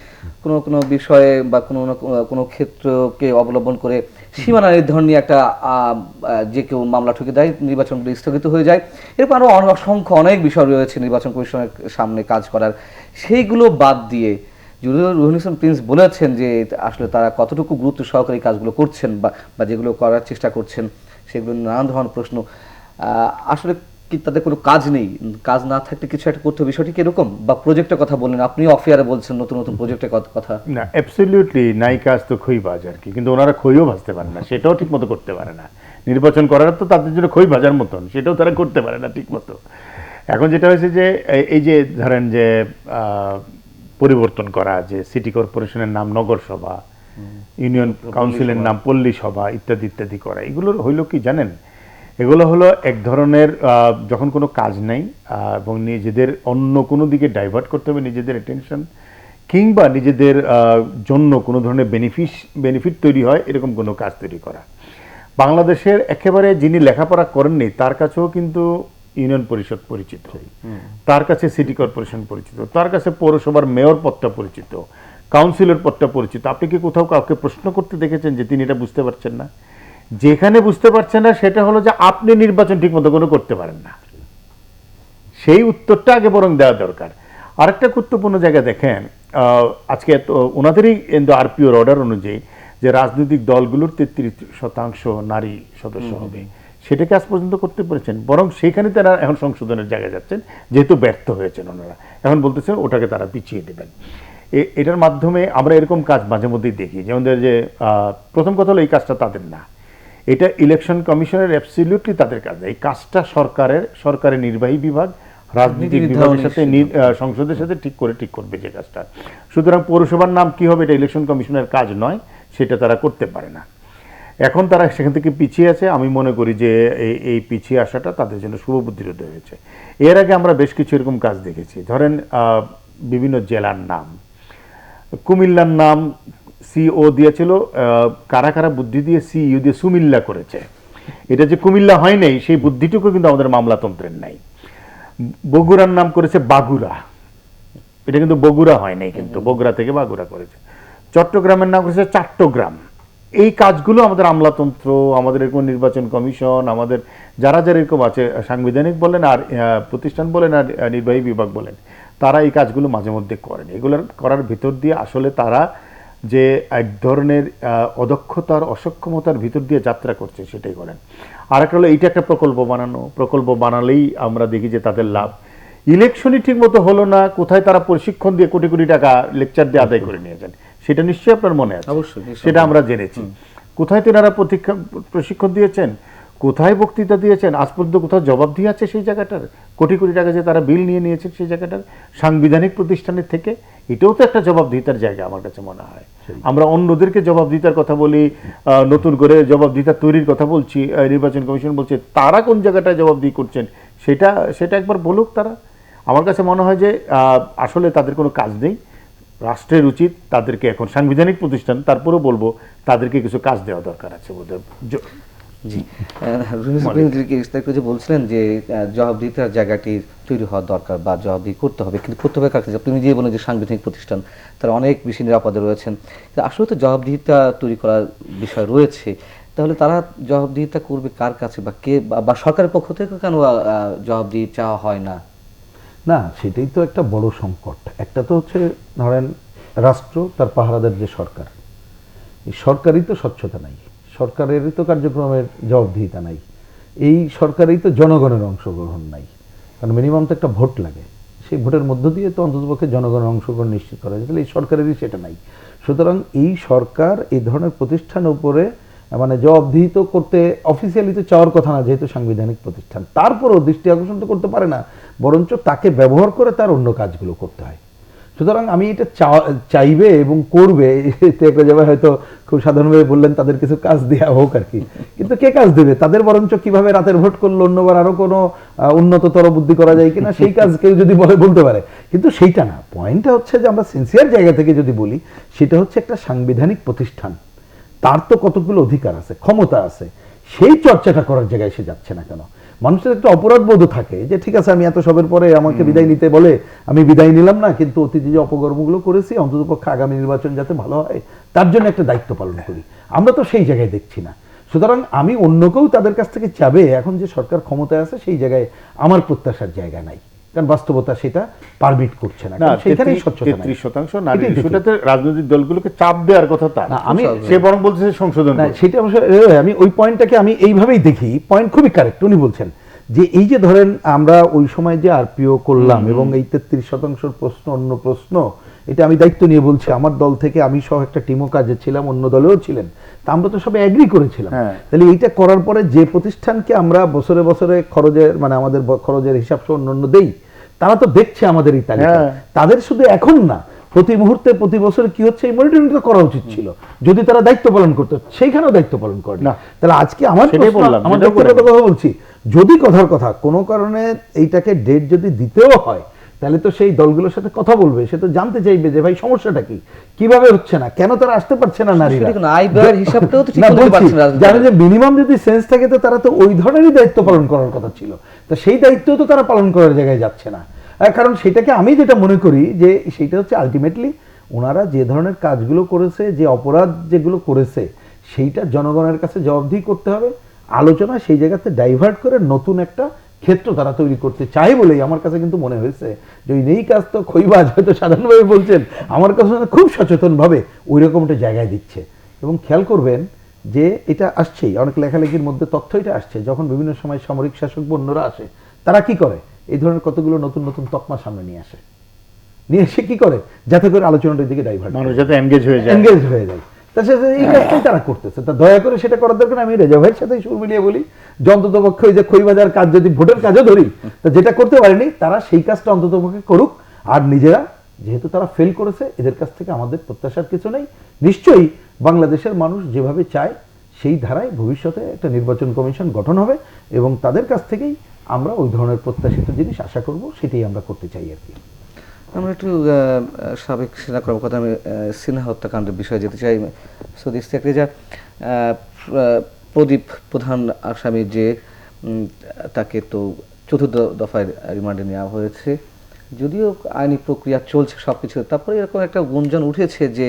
কোনো কোনো বিষয়ে বা কোনো না কোনো ক্ষেত্রকে অবলম্বন করে সীমানা নির্ধারণ নিয়ে একটা যে কেউ মামলা ঠুকে দেয়, নির্বাচনগুলো স্থগিত হয়ে যায়। এরকম আরও অসংখ্য অনেক বিষয় রয়েছে নির্বাচন কমিশনের সামনে কাজ করার। সেইগুলো বাদ দিয়ে যদিও রুহুল ইসলাম প্রিন্স বলেছেন যে আসলে তারা কতটুকু গুরুত্ব সহকারে এই কাজগুলো করছেন বা যেগুলো করার চেষ্টা করছেন সেগুলো নানান ধরনের প্রশ্ন। আসলে কি তাদের কোনো কাজ নেই? কাজ না থাকলে কিছু একটা করতে হবে, বিষয়টি কিরকম? বা প্রজেক্টের কথা বললেন আপনি, অফিয়ারে বলছেন নতুন নতুন প্রজেক্টের কথা। না, অ্যাবসলিউটলি নাই কাজ তো খই বাজ আর কি, কিন্তু ওনারা খইও ভাজতে পারে না, সেটাও ঠিক মতো করতে পারে না। নির্বাচন করার তো তাদের জন্য খই ভাজার মতন, সেটাও তারা করতে পারে না ঠিক মতো। এখন যেটা হয়েছে যে এই যে ধরেন যে পরিবর্তন করা, যে সিটি কর্পোরেশনের নাম নগরসভা, ইউনিয়ন কাউন্সিলের নাম পল্লীসভা ইত্যাদি ইত্যাদি করা, এগুলোর হইল কি জানেন? এগুলো হলো এক ধরনের যখন কোনো কাজ নাই এবং নিজেদের অন্য কোনো দিকে ডাইভার্ট করতে হবে নিজেদের অ্যাটেনশন, কিংবা নিজেদের জন্য কোনো ধরনের বেনিফিট তৈরি হয় এরকম কোনো কাজ তৈরি করা। বাংলাদেশের একেবারে যিনি লেখাপড়া করেননি তার কাছেও কিন্তু ইউনিয়ন পরিষদ পরিচিত, তার কাছে সিটি কর্পোরেশন পরিচিত, তার কাছে পৌরসভার মেয়র পদটা পরিচিত, কাউন্সিলর পদটা পরিচিত। আপনি কি কোথাও কাউকে প্রশ্ন করতে দেখেছেন যে তিনি এটা বুঝতে পারছেন না? যেখানে বুঝতে পারছেন না সেটা হলো যে আপনি নির্বাচন ঠিক মতো কোনো করতে পারেন না, সেই উত্তরটা আগে বরং দেওয়া দরকার। আরেকটা গুরুত্বপূর্ণ জায়গা দেখেন, আজকে ওনাদেরই আরপিওর অর্ডার অনুযায়ী যে রাজনৈতিক দলগুলোর 33% নারী সদস্য হবে, সেটাকে আজ পর্যন্ত করতে পেরেছেন? বরং সেখানে তারা এখন সংশোধনের জায়গায় যাচ্ছেন, যেহেতু ব্যর্থ হয়েছেন ওনারা, এখন বলতেছেন ওটাকে তারা পিছিয়ে দেবেন। এটার মাধ্যমে আমরা এরকম কাজ মাঝে মধ্যেই দেখি, যেমন যে প্রথম কথা হলো এই কাজটা তাদের না, এটা ইলেকশন কমিশনের অ্যাবসলিউটলি তাদের কাজ। এই কাজটা সরকারের নির্বাহী বিভাগ রাজনৈতিক বিভাগের সাথে সংসদের সাথে ঠিক করবে যে কাজটা। সুতরাং পৌরসভার নাম কি হবে এটা ইলেকশন কমিশনের কাজ নয়, সেটা তারা করতে পারে না। এখন তারা সেখান থেকে পিছিয়ে আছে। আমি মনে করি যে এই পিছিয়ে আসাটা তাদের জন্য শুভবুদ্ধির উদয় হয়েছে। এর আগে আমরা বেশ কিছু এরকম কাজ দেখেছি, ধরেন বিভিন্ন জেলার নাম, কুমিল্লার নাম সিও দিয়েছিল, কারা কারা বুদ্ধি দিয়ে সিইউ দিয়ে সুমিল্লা করেছে। এটা যে কুমিল্লা হয় নাই সেই বুদ্ধিটুকু কিন্তু আমাদের মামলাতন্ত্রের নাই। বগুড়ার নাম করেছে বাগুড়া, এটা কিন্তু বগুড়া হয় নাই, কিন্তু বগুড়া থেকে বাগুড়া করেছে। চট্টগ্রামের নাম করেছে চট্টগ্রাম। এই কাজগুলো আমাদের আমলাতন্ত্র, আমাদের এরকম নির্বাচন কমিশন, আমাদের যারা যারা এরকম আছে, সাংবিধানিক বলেন আর প্রতিষ্ঠান বলেন আর নির্বাহী বিভাগ বলেন, তারা এই কাজগুলো মাঝে মধ্যে করেন। এগুলোর করার ভিতর দিয়ে আসলে তারা যে এক ধরনের অদক্ষতার অসক্ষমতার ভিতর দিয়ে যাত্রা করছে সেটাই করেন। আর একটা হলো এইটা একটা প্রকল্প বানালেই আমরা দেখি যে তাদের লাভ। ইলেকশনই ঠিক মতো হলো না, কোথায় তারা প্রশিক্ষণ দিয়ে কোটি কোটি টাকা লেকচার দিয়ে আদায় করে নিয়েছেন সেটা নিশ্চয়ই আপনার মনে আছে, সেটা আমরা জেনেছি। কোথায় তেনারা প্রশিক্ষণ দিয়েছেন, কোথায় বক্তৃতা দিয়েছেন, আজ পর্যন্ত কোথাও জবাব দিয়ে আছে সেই জায়গাটার? কোটি কোটি টাকা যে তারা বিল নিয়ে নিয়েছেন সেই জায়গাটার সাংবিধানিক প্রতিষ্ঠানের থেকে, এটাও তো একটা জবাবদিহিতার জায়গা আমার কাছে মনে হয়। আমরা অন্যদেরকে জবাবদিহিতার কথা বলি, নতুন করে জবাবদিহিতা তৈরির কথা বলছি, নির্বাচন কমিশন বলছে, তারা কোন জায়গাটায় জবাবদিহি করছেন সেটা একবার বলুক তারা। আমার কাছে মনে হয় যে আসলে তাদের কোনো কাজ নেই। রাষ্ট্রের উচিত তাদেরকে, এখন সাংবিধানিক প্রতিষ্ঠান, তারপরেও বলবো তাদেরকে কিছু কাজ দেওয়া দরকার আছে বোধহয়। জি, বলছিলেন যে জবাবদিহিতার জায়গাটি তৈরি হওয়ার দরকার বা জবাবদিহি করতে হবে, কিন্তু করতে হবে কাকে? আপনি নিজেই বলেন যে সাংবিধানিক প্রতিষ্ঠান, তারা অনেক বেশি নিরাপদে রয়েছেন। আসলে তো জবাবদিহিতা তৈরি করার বিষয় রয়েছে, তাহলে তারা জবাবদিহিতা করবে কার কাছে বা কে, বা সরকারের পক্ষ থেকে কেন জবাবদিহি চাওয়া হয় না? না, সেটাই তো একটা বড় সংকট। একটা তো হচ্ছে ধরেন রাষ্ট্র, তার পাহারাদার যে সরকার, এই সরকারই তো স্বচ্ছতা নাই, সরকারেরই তো কার্যক্রমের জবাবদিহিতা নাই, এই সরকারেই তো জনগণের অংশগ্রহণ নাই। কারণ মিনিমাম তো একটা ভোট লাগে, সেই ভোটের মধ্য দিয়ে তো অন্ততপক্ষে জনগণের অংশগ্রহণ নিশ্চিত করা যায়, তাহলে এই সরকারেরই সেটা নাই। সুতরাং এই সরকার এই ধরনের প্রতিষ্ঠানের উপরে মানে জবাবদিহিত করতে অফিসিয়ালি তো চাওয়ার কথা না, যেহেতু সাংবিধানিক প্রতিষ্ঠান, তারপরও দৃষ্টি আকর্ষণ তো করতে পারে না, বরঞ্চ তাকে ব্যবহার করে তার অন্য কাজগুলো করতে হয়। সুতরাং আমি এটা চাইবে এবং করবে, হয়তো খুব সাধারণভাবে বললেন তাদের কিছু কাজ দেওয়া হোক আর কি, কিন্তু কে কাজ দেবে তাদের? বরঞ্চ কিভাবে রাতের ভোট করলো অন্যবার আরো কোনো উন্নততর বুদ্ধি করা যায় কিনা সেই কাজ কেউ যদি বলতে পারে, কিন্তু সেইটা না। পয়েন্টটা হচ্ছে যে আমরা সিনসিয়ার জায়গা থেকে যদি বলি, সেটা হচ্ছে একটা সাংবিধানিক প্রতিষ্ঠান, তার তো কতগুলো অধিকার আছে, ক্ষমতা আছে, সেই চর্চাটা করার জায়গায় সে যাচ্ছে না কেন? মানুষের একটা অপরাধ বোধ থাকে যে ঠিক আছে আমি এত সবের পরে আমাকে বিদায় নিতে বলে আমি বিদায় নিলাম না, কিন্তু অতীতে যে অপকর্মগুলো করেছি অন্ততপক্ষে আগামী নির্বাচন যাতে ভালো হয় তার জন্য একটা দায়িত্ব পালন করি। আমরা তো সেই জায়গায় দেখছি না। সুতরাং আমি অন্যকেও তাদের কাছ থেকে চাবে এখন যে সরকার ক্ষমতায় আছে সেই জায়গায় আমার প্রত্যাশার জায়গা নাই, কারণ বাস্তবতা সেটা পারমিট করছে না। না, সেখানেই স্বচ্ছতা নাই। 33% নারী এটাই দেখি। ইস্যুটাতে রাজনৈতিক দলগুলোকে চাপ দেওয়ার কথা তা না, আমি সে বরং বলছে সংশোধন না, করুন। সেটা অবশ্য আমি ওই পয়েন্টটাকে আমি এইভাবেই দেখি, পয়েন্ট খুবই কারেক্ট। উনি বলছেন যে এই যে ধরেন আমরা ওই সময় যে আরপিও করলাম এবং এই 33% প্রশ্ন অন্য প্রশ্ন, এটা আমি দায়িত্ব নিয়ে বলছি, আমার দল থেকে আমি সহ একটা টিমও কাজে ছিলাম, অন্য দলেও ছিলেন, তা আমরা তো সবাই এগ্রি করেছিলাম। হ্যাঁ। তাহলে এইটা করার পরে যে প্রতিষ্ঠানকে আমরা বছরে বছরে খরচের মানে আমাদের খরচের হিসাব সহ অন্য দেই, তারা তো দেখছে আমাদের এই তালিকা। হ্যাঁ। তাদের শুধু এখন না, প্রতি মুহূর্তে প্রতি বছর কি হচ্ছে এই মনিটরিংটা করা উচিত ছিল যদি তারা দায়িত্ব পালন করতো। সেইখানেও দায়িত্ব পালন করে না। তাহলে আজকে আমার সেটাই প্রশ্ন, বললাম, আমার সেটাও করে ব্যক্তিগত কথা বলছি, যদি কথার কথা কোনো কারণে এইটাকে ডেট যদি দিতেও হয় তাহলে তো সেই দলগুলোর সাথে কথা বলবে, সে তো জানতে চাইবে যে ভাই সমস্যাটা কি, কিভাবে হচ্ছে না, কেন তারা আসতে পারছে না নারীরা। সেটা কোনো আয় ব্যয়ের হিসাবটাও তো ঠিক না, করতে বলছি, পারছে না রাজনীতি। জানে যে মিনিমাম যদি সেন্স থাকে তো তারা তো ওই ধরনেরই দায়িত্ব পালন করার কথা ছিল, তো সেই দায়িত্ব তো তারা পালন করার জায়গায় যাচ্ছে না। কারণ সেটাকে আমি যেটা মনে করি যে সেটা হচ্ছে আলটিমেটলি ওনারা যে ধরনের কাজগুলো করেছে, যে অপরাধ যেগুলো করেছে সেইটা জনগণের কাছে জবাবদিহি করতে হবে। আলোচনা সেই জায়গাতে ডাইভার্ট করে নতুন একটা ক্ষেত্র তারা তৈরি করতে চায় বলেই আমার কাছে কিন্তু মনে হয়েছে যে ওই নেই কাজ তো খইবাজ, হয়তো সাধারণভাবে বলছেন, আমার কাছে খুব সচেতনভাবে ওই রকম একটা জায়গায় দিচ্ছে। এবং খেয়াল করবেন যে এটা আসছেই, অনেক লেখালেখির মধ্যে তথ্য এটা আসছে, যখন বিভিন্ন সময় সামরিক শাসক বন্যরা আসে তারা কি করে এই ধরনের কতগুলো নতুন নতুন তকমা সামনে নিয়ে আসে, নিয়ে এসে কি করে যাতে করে আলোচনাটার দিকে ডাইভার্ট মানুষ যাতে এনগেজ হয়ে যায়। এনগেজ হয়ে যায়। তা সেটা এই কাজটাই তারা করতেছে। তা দয়া করে সেটা করার দরকার নেই। আমি রেজা ভাইয়ের সাথে সুর মিলিয়ে বলি যে অন্তত পক্ষে ওই যে খইবাজার কাজ যদি ভোটের কাজও ধরি, তা যেটা করতে পারেনি তারা সেই কাজটা অন্তত পক্ষে করুক। আর নিজেরা যেহেতু তারা ফেল করেছে, এদের কাছ থেকে আমাদের প্রত্যাশার কিছু নেই। নিশ্চয়ই বাংলাদেশের মানুষ যেভাবে চায় সেই ধারায় ভবিষ্যতে একটা নির্বাচন কমিশন গঠন হবে এবং তাদের কাছ থেকেই আমরা ওই ধরনের প্রত্যাশিত জিনিস আশা করব, সেটাই আমরা করতে চাই আর কি। আমরা একটু সাবেক সেনা কর্মকর্তা সিনহা হত্যাকাণ্ডের বিষয়ে যেতে চাই। সৌদি ইস্তেক রেজা, প্রদীপ প্রধান আসামি যে তাকে তো চতুর্থ দফায় রিমান্ডে নেওয়া হয়েছে, যদিও আইনি প্রক্রিয়া চলছে সব কিছু, তারপরে এরকম একটা গুঞ্জন উঠেছে যে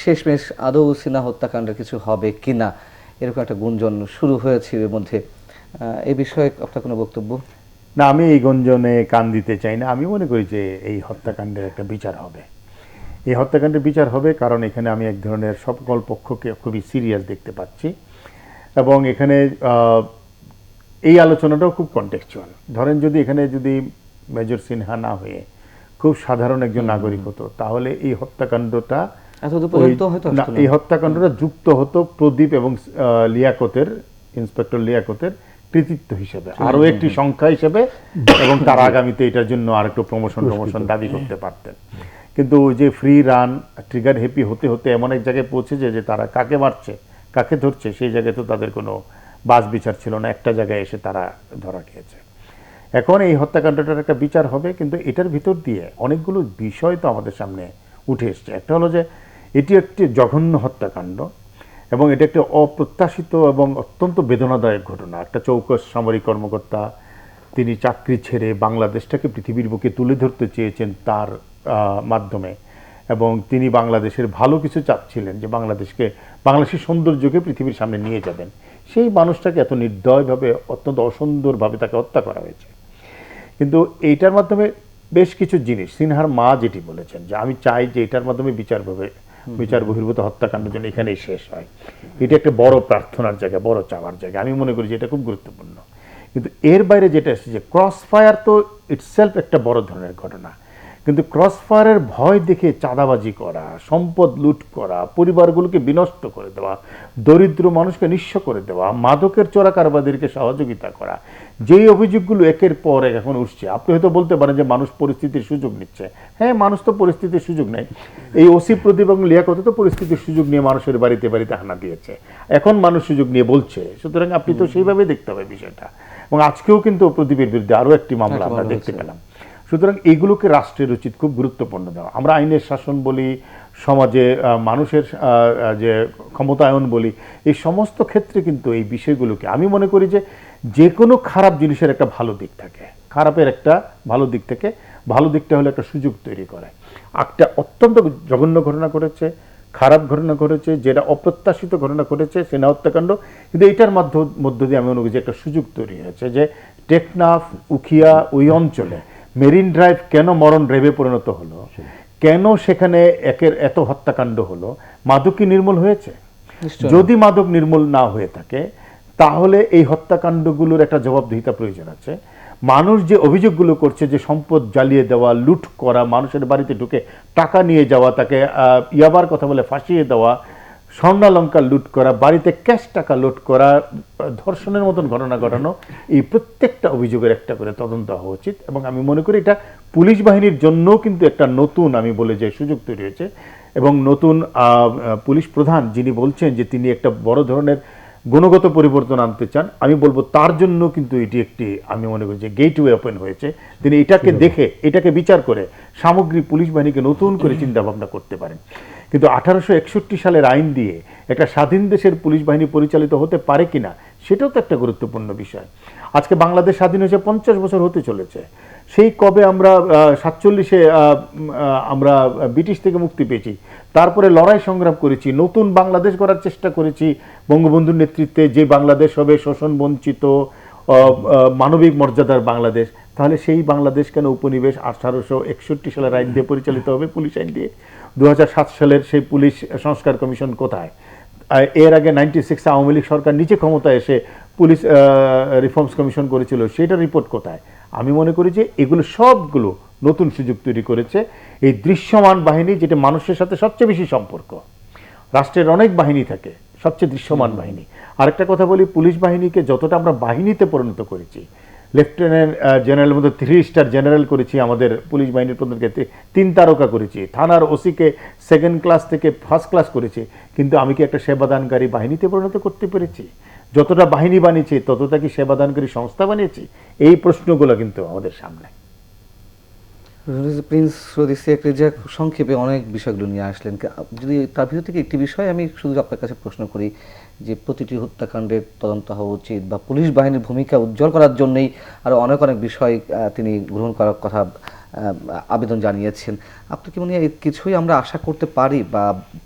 শেষমেশ আদৌ সিনহা হত্যাকাণ্ডের কিছু হবে কিনা, এরকম একটা গুঞ্জন শুরু হয়েছে এর মধ্যে। এই বিষয়ে আপনার কোনো বক্তব্য? না, আমি এই গঞ্জনে কান দিতে চাই না। আমি মনে করি যে এই হত্যাকাণ্ডের একটা বিচার হবে। এই হত্যাকাণ্ডের বিচার হবে কারণ এখানে আমি এক ধরনের সকল পক্ষকে খুবই সিরিয়াস দেখতে পাচ্ছি এবং এখানে এই আলোচনাটাও খুব কনটেক্সচুয়াল। ধরেন যদি এখানে যদি মেজর সিনহা না হয়ে খুব সাধারণ একজন নাগরিক হতো তাহলে এই হত্যাকাণ্ডটা এই হত্যাকাণ্ডটা যুক্ত হতো প্রদীপ এবং লিয়াকতের, ইন্সপেক্টর লিয়াকতের কৃতিত্ব হিসেবে, আরো একটি সংখ্যা হিসেবে, এবং তার আগামীতে এটার জন্য আর একটু প্রমোশন দাবি করতে পারতেন। কিন্তু যে ফ্রি রান ট্রিগার হ্যাপি হতে হতে এমন এক জায়গায় পৌঁছেছে যে তারা কাকে মারছে কাকে ধরছে সেই জায়গায় তো তাদের কোনো বাছ বিচার ছিল না, একটা জায়গায় এসে তারা ধরা খেয়েছে। এখন এই হত্যাকাণ্ডটার একটা বিচার হবে, কিন্তু এটার ভিতর দিয়ে অনেকগুলো বিষয় তো আমাদের সামনে উঠে এসছে। একটা হলো যে এটি একটি জঘন্য হত্যাকাণ্ড এবং এটা একটি অপ্রত্যাশিত এবং অত্যন্ত বেদনাদায়ক ঘটনা। একটা চৌকস সামরিক কর্মকর্তা, তিনি চাকরি ছেড়ে বাংলাদেশটাকে পৃথিবীর বুকে তুলে ধরতে চেয়েছেন তার মাধ্যমে, এবং তিনি বাংলাদেশের ভালো কিছু চাচ্ছিলেন যে বাংলাদেশের সৌন্দর্যকে পৃথিবীর সামনে নিয়ে যাবেন। সেই মানুষটাকে এত নির্দয়ভাবে, অত্যন্ত অসুন্দরভাবে তাকে হত্যা করা হয়েছে। কিন্তু এইটার মাধ্যমে বেশ কিছু জিনিস, সিনহার মা যেটি বলেছেন যে আমি চাই যে এটার মাধ্যমে বিচার বহির্ভূত হত্যাকাণ্ড যেন এখানেই শেষ হয়, এটা একটা বড় প্রার্থনার জায়গা, বড় চাওয়ার জায়গা। আমি মনে করি যে এটা খুব গুরুত্বপূর্ণ। কিন্তু এর বাইরে যেটা এসেছে যে ক্রস ফায়ার তো ইটসেলফ একটা বড় ধরনের ঘটনা, কিন্তু ক্রস ফায়ারের ভয় দেখে চাঁদাবাজি করা, সম্পদ লুট করা, পরিবারগুলোকে বিনষ্ট করে দেওয়া, দরিদ্র মানুষকে নিঃস্ব করে দেওয়া, মাদকের চোরা কারবারদেরকে সহযোগিতা করা, যেই অভিযোগগুলো একের পর এক এখন উঠছে। আপনি হয়তো বলতে পারেন যে মানুষ পরিস্থিতির সুযোগ নিচ্ছে। হ্যাঁ, মানুষ তো পরিস্থিতির সুযোগ নেয়। এই ওসি প্রদীপ এবং লিয়াকত তো পরিস্থিতির সুযোগ নিয়ে মানুষের বাড়িতে বাড়িতে হানা দিয়েছে, এখন মানুষ সুযোগ নিয়ে বলছে। সুতরাং আপনি তো সেইভাবে দেখতে হবে বিষয়টা। এবং আজকেও কিন্তু প্রদীপের বিরুদ্ধে আরও একটি মামলা আমরা দেখতে পেলাম। সুতরাং এইগুলোকে রাষ্ট্রের উচিত খুব গুরুত্বপূর্ণ দেওয়া। আমরা আইনের শাসন বলি, সমাজে মানুষের যে ক্ষমতায়ন বলি, এই সমস্ত ক্ষেত্রে কিন্তু এই বিষয়গুলোকে আমি মনে করি যে কোনো খারাপ জিনিসের একটা ভালো দিক থাকে, খারাপের একটা ভালো দিক থেকে, ভালো দিকটা হলো একটা সুযোগ তৈরি করে। একটা অত্যন্ত জঘন্য ঘটনা ঘটেছে, খারাপ ঘটনা ঘটেছে, যেটা অপ্রত্যাশিত ঘটনা ঘটেছে, সেনা হত্যাকাণ্ড, কিন্তু এটার মধ্য দিয়ে আমি মনে করি যে একটা সুযোগ তৈরি হয়েছে যে টেকনাফ, উখিয়া ওই অঞ্চলে মেরিন ড্রাইভ কেন মরণ ড্রাইভে পরিণত হলো, কেন সেখানে এত হত্যাকাণ্ড হলো, মাদক কি নির্মূল হয়েছে? যদি মাদক নির্মূল না হয়ে থাকে তাহলে এই হত্যাকাণ্ডগুলোর একটা জবাবদিহিতা প্রয়োজন আছে। মানুষ যে অভিযোগগুলো করছে যে সম্পদ জ্বালিয়ে দেওয়া, লুট করা, মানুষের বাড়িতে ঢুকে টাকা নিয়ে যাওয়া, তাকে ইয়াবার কথা বলে ফাঁসিয়ে দেওয়া, স্বর্ণালঙ্কার লুট করা, বাড়িতে ক্যাশ টাকা লুট করা, ধর্ষণের মতন ঘটনা ঘটানো, এই প্রত্যেকটা অভিযোগের একটা করে তদন্ত হওয়া উচিত। এবং আমি মনে করি এটা পুলিশ বাহিনীর জন্যও কিন্তু একটা নতুন, আমি বলে যে সুযোগ তৈরি হয়েছে। এবং নতুন পুলিশ প্রধান যিনি বলছেন যে তিনি একটা বড় ধরনের গুণগত পরিবর্তন আনতে চান, আমি বলবো তার জন্য কিন্তু এটি একটি, আমি মনে করি যে গেটওয়ে ওপেন হয়েছে। তিনি এটাকে দেখে, এটাকে বিচার করে সামগ্রিক পুলিশ বাহিনীকে নতুন করে চিন্তা ভাবনা করতে পারেন। কিন্তু 1861 সালের আইন দিয়ে একটা স্বাধীন দেশের পুলিশ বাহিনী পরিচালিত হতে পারে কিনা, সেটাও তো একটা গুরুত্বপূর্ণ বিষয়। আজকে বাংলাদেশ স্বাধীন হয়েছে 50 বছর হতে চলেছে। সেই কবে আমরা 47-এ আমরা ব্রিটিশ থেকে মুক্তি পেয়েছি, তারপরে লড়াই সংগ্রাম করেছি, নতুন বাংলাদেশ গড়ার চেষ্টা করেছি বঙ্গবন্ধুর নেতৃত্বে, যে বাংলাদেশ হবে শোষণ বঞ্চিত, মানবিক মর্যাদার বাংলাদেশ। তাহলে সেই বাংলাদেশ কেন উপনিবেশ 1861 সালের আইন দিয়ে পরিচালিত হবে, পুলিশ আইন দিয়ে? 2007 সালের সেই পুলিশ সংস্কার কমিশন কোথায়? এর আগে 96 আওয়ামী লীগ সরকার নিচে ক্ষমতায় এসে পুলিশ রিফর্মস কমিশন করেছিল, সেটা রিপোর্ট কোথায়? আমি মনে করি যে এগুলো সবগুলো নতুন সুযোগ তৈরি করেছে। এই দৃশ্যমান বাহিনী, যেটা মানুষের সাথে সবচেয়ে বেশি সম্পর্ক, রাষ্ট্রের অনেক বাহিনী থাকে, সবচেয়ে দৃশ্যমান বাহিনী। আরেকটা কথা বলি, পুলিশ বাহিনীকে যতটা আমরা বাহিনীতে পরিণত করেছি, লেফটেন্যান্ট জেনারেলের মধ্যে 3 স্টার জেনারেল করেছি, আমাদের পুলিশ বাহিনীর প্রধানকে 3 তারকা করেছি, থানার ওসিকে 2nd ক্লাস থেকে 1st ক্লাস করেছি, কিন্তু আমি কি একটা সেবাদানকারী বাহিনীতে পরিণত করতে পেরেছি? যতটা বাহিনী বানিয়েছি ততটা কি সেবাদানকারী সংস্থা বানিয়েছি? এই প্রশ্নগুলো কিন্তু আমাদের সামনে। প্রিন্স সৌদি সেক্রেটারি সংক্ষেপে অনেক বিষয়গুলো নিয়ে আসলেন। যদি তার ভিতর থেকে একটি বিষয় আমি শুধু আপনার কাছে প্রশ্ন করি, যে প্রতিটি হত্যাকাণ্ডের তদন্ত হওয়া উচিত বা পুলিশ বাহিনীর ভূমিকা উজ্জ্বল করার জন্যই আরও অনেক বিষয় তিনি গ্রহণ করার কথা আবেদন জানিয়েছেন। আপনি কি মনে হয় কিছুই আমরা আশা করতে পারি, বা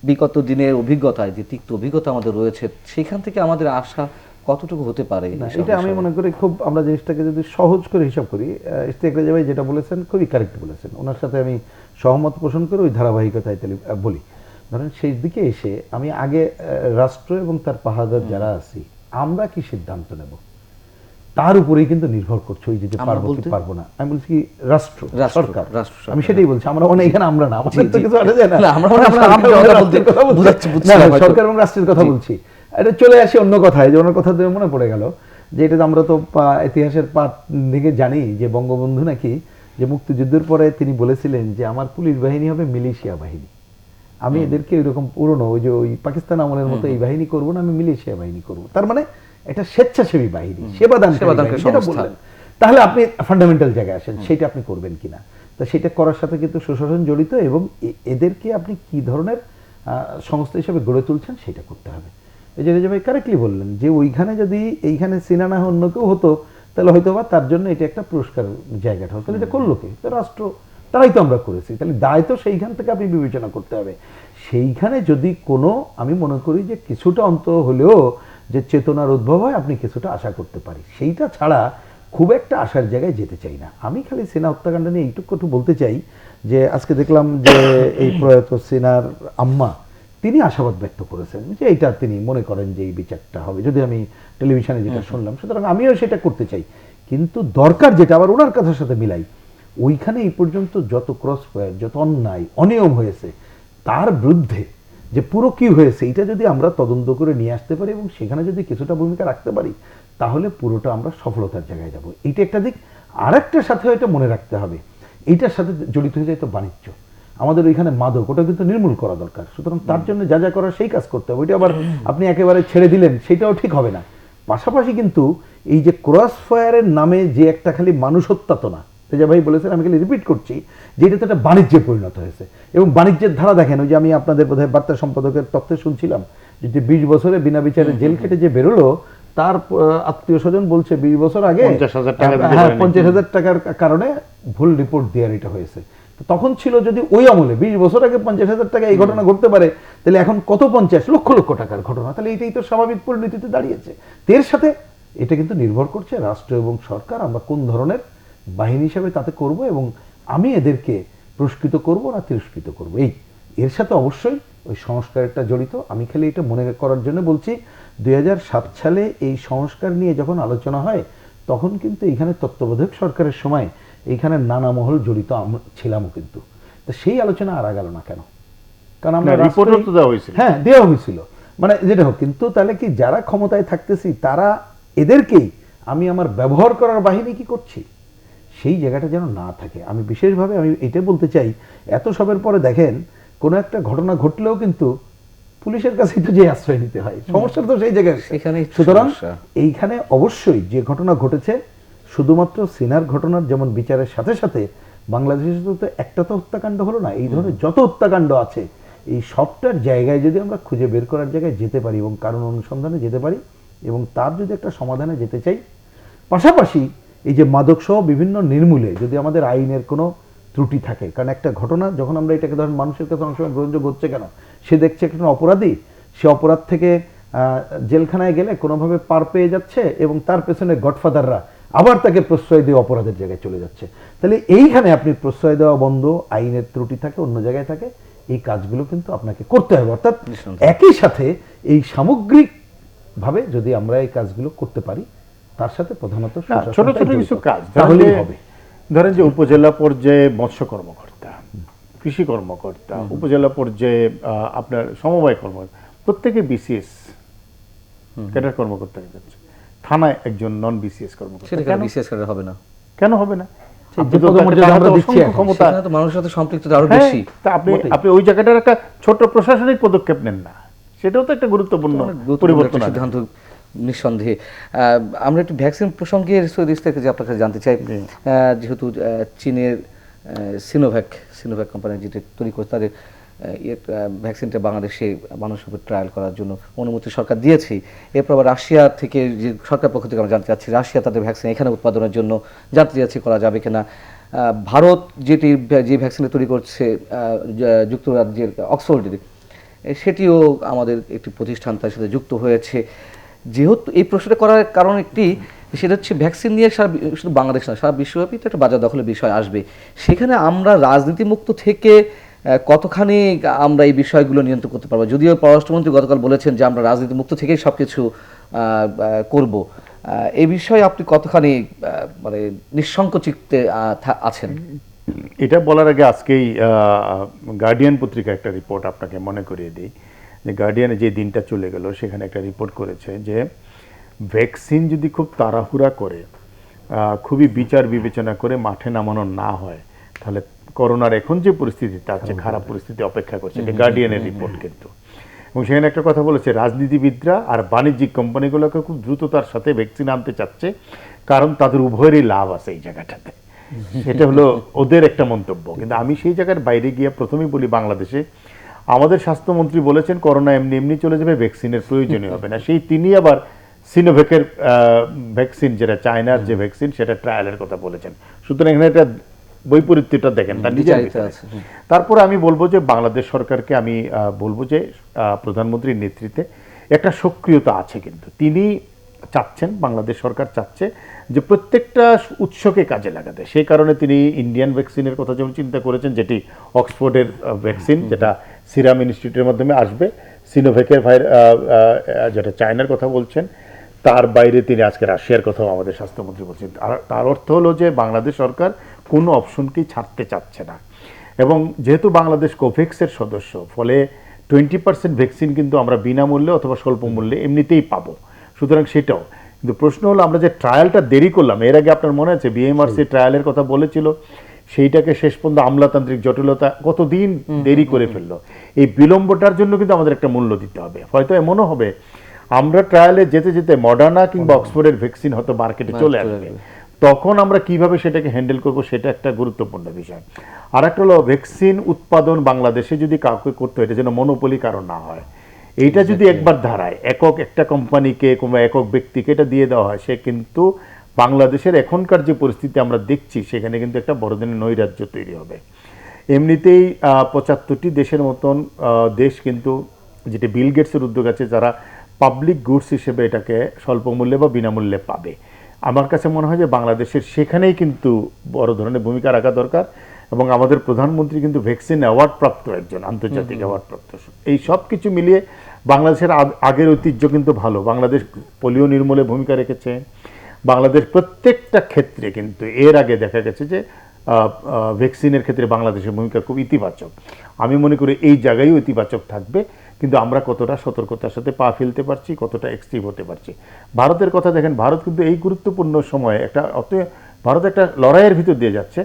বিগত দিনের অভিজ্ঞতায় যে তিক্ত অভিজ্ঞতা আমাদের রয়েছে, সেখান থেকে আমাদের আশা কতটুকু হতে পারে? এটা আমি মনে করি খুব, আমরা জিনিসটাকে যদি সহজ করে হিসাব করি, ইশতিয়াক ভাই যেটা বলেছেন খুবই কারেক্ট বলেছেন, ওনার সাথে আমি সহমত পোষণ করে ওই ধারাবাহিকতায় তাহলে বলি। ধরেন সেই দিকে এসে আমি আগে রাষ্ট্র এবং তার পাহাদার যারা আছি, আমরা কি সিদ্ধান্ত নেব তার উপরেই কিন্তু নির্ভর করছে ওই যে পারবো কি পারবো না। আমি বলছি কি রাষ্ট্র, সরকার, আমি সেটাই বলছি। আমরা মানে এখানে আমরা না, আমাদের তো কিছু আনা যায় না, সরকার এবং রাষ্ট্রের কথা বলছি। এটা চলে আসি অন্য কথায়, যে ওনার কথা দিয়ে মনে পড়ে গেল যে এটা আমরা তো ইতিহাসের পাঠ দিকে জানি যে বঙ্গবন্ধু নাকি যে মুক্তিযুদ্ধের পরে তিনি বলেছিলেন যে আমার পুলিশ বাহিনী হবে মিলিশিয়া বাহিনী, আমি এদেরকে ওইরকম পুরনো ওই যে ওই পাকিস্তান আমলের মতো এই বাহিনী করবো না, আমি মিলিশিয়া বাহিনী করবো। তার মানে একটা স্বেচ্ছাসেবী বাহিনী, সেবাদান। তাহলে আপনি ফান্ডামেন্টাল জায়গায় আসেন, সেটা আপনি করবেন কিনা। তা সেটা করার সাথে কিন্তু সুশাসন জড়িত, এবং এদেরকে আপনি কি ধরনের সংস্থা হিসেবে গড়ে তুলছেন সেটা করতে হবে। এই যে রেজা ভাই কারেক্টলি বললেন যে ওইখানে যদি এইখানে সিনা না অন্য কেউ হতো, তাহলে হয়তো বা তার জন্য এটা একটা পুরস্কার জায়গাটা হতো। তাহলে এটা করলো কে? তো রাষ্ট্র, তারাই তো আমরা করেছি। তাহলে দায় তো সেইখান থেকে আপনি বিবেচনা করতে হবে। সেইখানে যদি কোনো, আমি মনে করি যে কিছুটা অন্তত হলেও যে চেতনার উদ্ভব হয়, আপনি কিছুটা আশা করতে পারি। সেইটা ছাড়া খুব একটা আশার জায়গায় যেতে চাই না। আমি খালি সিনা হত্যাকাণ্ড নিয়ে এইটুকু একটু বলতে চাই যে আজকে দেখলাম যে এই প্রয়াত সিনার আম্মা তিনি আশাবাদ ব্যক্ত করেছেন যে এইটা তিনি মনে করেন যে এই বিচারটা হবে, যদি আমি টেলিভিশনে যেটা শুনলাম। সুতরাং আমিও সেটা করতে চাই, কিন্তু দরকার যেটা আবার ওনার কথার সাথে মিলাই, ওইখানে এই পর্যন্ত যত ক্রস ফায়ার, যত অন্যায় অনিয়ম হয়েছে, তার বিরুদ্ধে যে পুরো কি হয়েছে এটা যদি আমরা তদন্ত করে নিয়ে আসতে পারি এবং সেখানে যদি কিছুটা ভূমিকা রাখতে পারি, তাহলে পুরোটা আমরা সফলতার জায়গায় যাব। এইটা একটা দিক। আর একটার সাথে এটা মনে রাখতে হবে, এইটার সাথে জড়িত হয়ে যায় তো বাণিজ্য। আমাদের ওইখানে মাদক, ওটা কিন্তু নির্মূল করা দরকার। সুতরাং তার জন্য যা যা করার সেই কাজ করতে হবে। ওইটা আবার আপনি একেবারে ছেড়ে দিলেন, সেটাও ঠিক হবে না। পাশাপাশি কিন্তু এই যে ক্রস ফায়ারের নামে যে একটা খালি মানুষ হত্যা তো না, রেজা ভাই বলেছেন, আমি খালি রিপিট করছি যে এটা তো একটা বাণিজ্যে পরিণত হয়েছে। এবং বাণিজ্যের ধারা দেখেন, ওই যে আমি আপনাদের বোধহয় বার্তা সম্পাদকের তথ্যে শুনছিলাম যে 20 বছরে বিনা বিচারে জেল কেটে যে বেরোলো, তার আত্মীয় স্বজন বলছে 20 বছর আগে 50,000 টাকা দিতে হ্যাঁ, পারেনি। 50,000 টাকার কারণে ভুল রিপোর্ট দেওয়ার এটা হয়েছে। তো তখন ছিল যদি ওই আমলে 20 বছর আগে 50,000 টাকা এই ঘটনা ঘটতে পারে, তাহলে এখন কত 50 লক্ষ লক্ষ টাকার ঘটনা, তাহলে এটাই তো স্বাভাবিক পরিণতিতে দাঁড়িয়েছে। এর সাথে এটা কিন্তু নির্ভর করছে রাষ্ট্র এবং সরকার আমরা কোন ধরনের বাহিনী হিসাবে তাতে করব, এবং আমি এদেরকে পুরস্কৃত করব না তিরস্কৃত করব, এর সাথে অবশ্যই ওই সংস্কারটা জড়িত। আমি খালি এটা মনে করার জন্য বলছি, 2007 সালে এই সংস্কার নিয়ে যখন আলোচনা হয় তখন কিন্তু এখানে তত্ত্বাবধায়ক সরকারের সময় এইখানে নানা মহল জড়িত ছিলামও কিন্তু। তো সেই আলোচনা আর গেল না কেন? কারণ আমরা রিপোর্টও তো দেওয়া হয়েছিল। হ্যাঁ, দেওয়া হয়েছিল, মানে যেটা হোক, কিন্তু তাহলে কি যারা ক্ষমতায় থাকতেছি তারা এদেরকেই আমি আমার ব্যবহার করার বাহিনী কি করছি, সেই জায়গাটা যেন না থাকে। আমি বিশেষভাবে আমি এটা বলতে চাই, এত সবের পরে দেখেন কোনো একটা ঘটনা ঘটলেও কিন্তু পুলিশের কাছেই তো যে আশ্রয় নিতে হয়, সমস্যা তো সেই জায়গায়। সেখানেই সুতরাং সমস্যা। এইখানে অবশ্যই যে ঘটনা ঘটেছে শুধুমাত্র সিনার ঘটনার যেমন বিচারের সাথে সাথে বাংলাদেশে তো একটা তো হত্যাকাণ্ড হলো না, এই ধরনের যত হত্যাকাণ্ড আছে এই সবটার জায়গায় যদি আমরা খুঁজে বের করার জায়গায় যেতে পারি এবং কারণ অনুসন্ধানে যেতে পারি এবং তার যদি একটা সমাধানে যেতে চাই, পাশাপাশি এই যে মাদক সহ বিভিন্ন নির্মূলে যদি আমাদের আইনের কোনো ত্রুটি থাকে, কারণ একটা ঘটনা যখন আমরা এটাকে ধরেন মানুষের কাছে অনেক সময় গ্রহণযোগ্য হচ্ছে কেন, সে দেখছে একটা অপরাধী, সে অপরাধ থেকে জেলখানায় গেলে কোনোভাবে পার পেয়ে যাচ্ছে এবং তার পেছনে গডফাদাররা আবার তাকে প্রশ্রয় দিয়ে অপরাধের জায়গায় চলে যাচ্ছে। তাহলে এইখানে আপনি প্রশ্রয় দেওয়া বন্ধ, আইনের ত্রুটি থাকে, অন্য জায়গায় থাকে, এই কাজগুলো কিন্তু আপনাকে করতে হবে। অর্থাৎ একই সাথে এই সামগ্রিক ভাবে যদি আমরা এই কাজগুলো করতে পারি, তার সাথে প্রধানত ছোট ছোট কিছু কাজ, তাহলেই হবে। ধরেন যে উপজেলা পর্যায়ে মৎস্য কর্মকর্তা, কৃষি কর্মকর্তা, উপজেলা পর্যায়ে আপনার সমবায় কর্মকর্তা, প্রত্যেকে বিসিএস ক্যাডার কর্মকর্তা যাচ্ছে, থানায় একজন নন বিসিএস কর্মকর্তা। সেটা কেন বিশেষ করে হবে না? কেন হবে না? যে পদমর্যাদা আমরা দিচ্ছি এখন, ক্ষমতা, সেখানে তো মানুষের সাথে সম্পৃক্ততা আরো হ্যাঁ, বেশি। তা আপনি ওই জায়গাটার একটা ছোট প্রশাসনিক পদক্ষেপ নেন না, সেটাও তো একটা গুরুত্বপূর্ণ পরিবর্তন একটা সিদ্ধান্ত নিঃসন্দেহে। আমরা একটু ভ্যাকসিন প্রসঙ্গে সৌদি থেকে যে আপনার কাছে জানতে চাই, যেহেতু চীনের সিনোভ্যাক কোম্পানি যেটা তৈরি করে তাদের ভ্যাকসিনটা বাংলাদেশে মানুষের উপর ট্রায়াল করার জন্য অনুমতি সরকার দিয়েছে। এরপর আবার রাশিয়া থেকে যে সরকার পক্ষ থেকে আমরা জানতে চাচ্ছি, রাশিয়া তাদের ভ্যাকসিন এখানে উৎপাদনের জন্য জানতে চাচ্ছি করা যাবে কিনা। ভারত যে ভ্যাকসিনটা তৈরি করছে যুক্তরাজ্যের অক্সফোর্ডের, সেটিও আমাদের একটি প্রতিষ্ঠান তার সাথে যুক্ত হয়েছে। যেহেতু এই প্রশ্নটা করার কারণ একটি, সেটা হচ্ছে ভ্যাকসিন নিয়ে শুধু বাংলাদেশ না, সারা বিশ্বব্যাপী তো একটা বাজার দখলের বিষয় আসবে। সেখানে আমরা রাজনীতিমুক্ত থেকে কতখানি আমরা এই বিষয়গুলো নিয়ন্ত্রণ করতে পারবো? যদিও পররাষ্ট্রমন্ত্রী গতকাল বলেছেন যে আমরা রাজনীতিমুক্ত থেকেই সব কিছু করব, এই বিষয়ে আপনি কতখানি মানে নিঃসংক চিত্তে আছেন? এটা বলার আগে আজকেই গার্ডিয়ান পত্রিকা একটা রিপোর্ট আপনাকে মনে করিয়ে দিই, যে গার্ডিয়ানে যে দিনটা চলে গেল সেখানে একটা রিপোর্ট করেছে যে ভ্যাকসিন যদি খুব তাড়াহুড়া করে খুবই বিচার বিবেচনা করে মাঠে নামানো না হয়, তাহলে করোনার এখন যে পরিস্থিতি তার চেয়ে খারাপ পরিস্থিতি অপেক্ষা করছে। এটা গার্ডিয়ানের রিপোর্ট কিন্তু। এবং সেখানে একটা কথা বলেছে, রাজনীতিবিদরা আর বাণিজ্যিক কোম্পানিগুলোকে খুব দ্রুততার সাথে ভ্যাকসিন আনতে চাচ্ছে, কারণ তাদের উভয়েরই লাভ আছে এই জায়গাটাতে। সেটা হলো ওদের একটা মন্তব্য। কিন্তু আমি সেই জায়গার বাইরে গিয়ে প্রথমেই বলি, বাংলাদেশে আমাদের স্বাস্থ্যমন্ত্রী বলেছেন করোনা এমনি এমনি চলে যাবে, ভ্যাকসিনের প্রয়োজনই হবে না। সেই তিনি আবার সিনোভ্যাকের ভ্যাকসিন, যেটা চায়নার যে ভ্যাকসিন, সেটা ট্রায়ালের কথা বলেছেন। সুতরাং এখানে একটা বৈপরীত্যটা দেখেন তার নিজের ভিতরে। তারপরে আমি বলবো যে বাংলাদেশ সরকারকে আমি বলবো যে প্রধানমন্ত্রীর নেতৃত্বে একটা সক্রিয়তা আছে, কিন্তু তিনি চাচ্ছেন, বাংলাদেশ সরকার চাচ্ছে যে প্রত্যেকটা উৎসকে কাজে লাগাতে। সেই কারণে তিনি ইন্ডিয়ান ভ্যাকসিনের কথা যেমন চিন্তা করেছেন, যেটি অক্সফোর্ডের ভ্যাকসিন, যেটা সিরাম ইনস্টিটিউটের মাধ্যমে আসবে, সিনোভ্যাকের যেটা চায়নার কথা বলছেন, তার বাইরে তিনি আজকে রাশিয়ার কথাও আমাদের স্বাস্থ্যমন্ত্রী বলছেন। আর তার অর্থ হলো যে বাংলাদেশ সরকার কোনো অপশনকেই ছাড়তে চাচ্ছে না। এবং যেহেতু বাংলাদেশ কোভ্যাক্সের সদস্য, ফলে 20% ভ্যাকসিন কিন্তু আমরা বিনামূল্যে অথবা স্বল্প মূল্যে এমনিতেই পাবো। সুতরাং সেটাও কিন্তু প্রশ্ন হলো, আমরা যে ট্রায়ালটা দেরি করলাম, এর আগে আপনার মনে আছে বিএমআরসি ট্রায়ালের কথা বলেছিল, সেইটাকে শেষ পর্যন্ত আমলাতান্ত্রিক জটিলতা কতদিন দেরি করে ফেললো। এই বিলম্বটার জন্য কিন্তু আমাদের একটা মূল্য দিতে হবে। হয়তো এমনও হবে আমরা ট্রায়ালে যেতে যেতে মডার্না কিংবা অক্সফোর্ডের ভ্যাকসিন হয়তো মার্কেটে চলে আসবে, তখন আমরা কিভাবে সেটাকে হ্যান্ডেল করব সেটা একটা গুরুত্বপূর্ণ বিষয়। আর একটা হলো ভ্যাকসিন উৎপাদন বাংলাদেশে যদি কাউকে করতে হয়, এটা যেন মনোপলি কারণ না হয়। এইটা যদি একবার ধারায় একটা কোম্পানিকে কিংবা একক ব্যক্তিকে এটা দিয়ে দেওয়া হয়, সে কিন্তু বাংলাদেশের এখনকার যে পরিস্থিতি আমরা দেখছি সেখানে কিন্তু একটা বড় ধরনের নৈরাজ্য তৈরি হবে। এমনিতেই 75টি দেশের মতন দেশ কিন্তু, যেটা বিল গেটসের উদ্যোগ আছে, যারা পাবলিক গুডস হিসেবে এটাকে স্বল্প মূল্যে বা বিনামূল্যে পাবে। আমার কাছে মনে হয় যে বাংলাদেশের সেখানেই কিন্তু বড় ধরনের ভূমিকা রাখা দরকার। এবং আমাদের প্রধানমন্ত্রী কিন্তু ভ্যাকসিন অ্যাওয়ার্ড প্রাপ্ত একজন, আন্তর্জাতিক অ্যাওয়ার্ড প্রাপ্ত। এই সব কিছু মিলিয়ে বাংলাদেশের আগের ঐতিহ্য কিন্তু ভালো। বাংলাদেশ পোলিও নির্মূলে ভূমিকা রেখেছে। বাংলাদেশ প্রত্যেকটা ক্ষেত্রে কিন্তু এর আগে দেখা গেছে যে ভ্যাকসিনের ক্ষেত্রে বাংলাদেশের ভূমিকা খুব ইতিবাচক। আমি মনে করি এই জায়গায়ও ইতিবাচক থাকবে, কিন্তু আমরা কতটা সতর্কতার সাথে পা ফেলতে পারছি, কতটা এক্সট্রিম হতে পারছি। ভারতের কথা দেখেন, ভারত কিন্তু এই গুরুত্বপূর্ণ সময়ে ভারত একটা লড়াইয়ের ভিতর দিয়ে যাচ্ছে,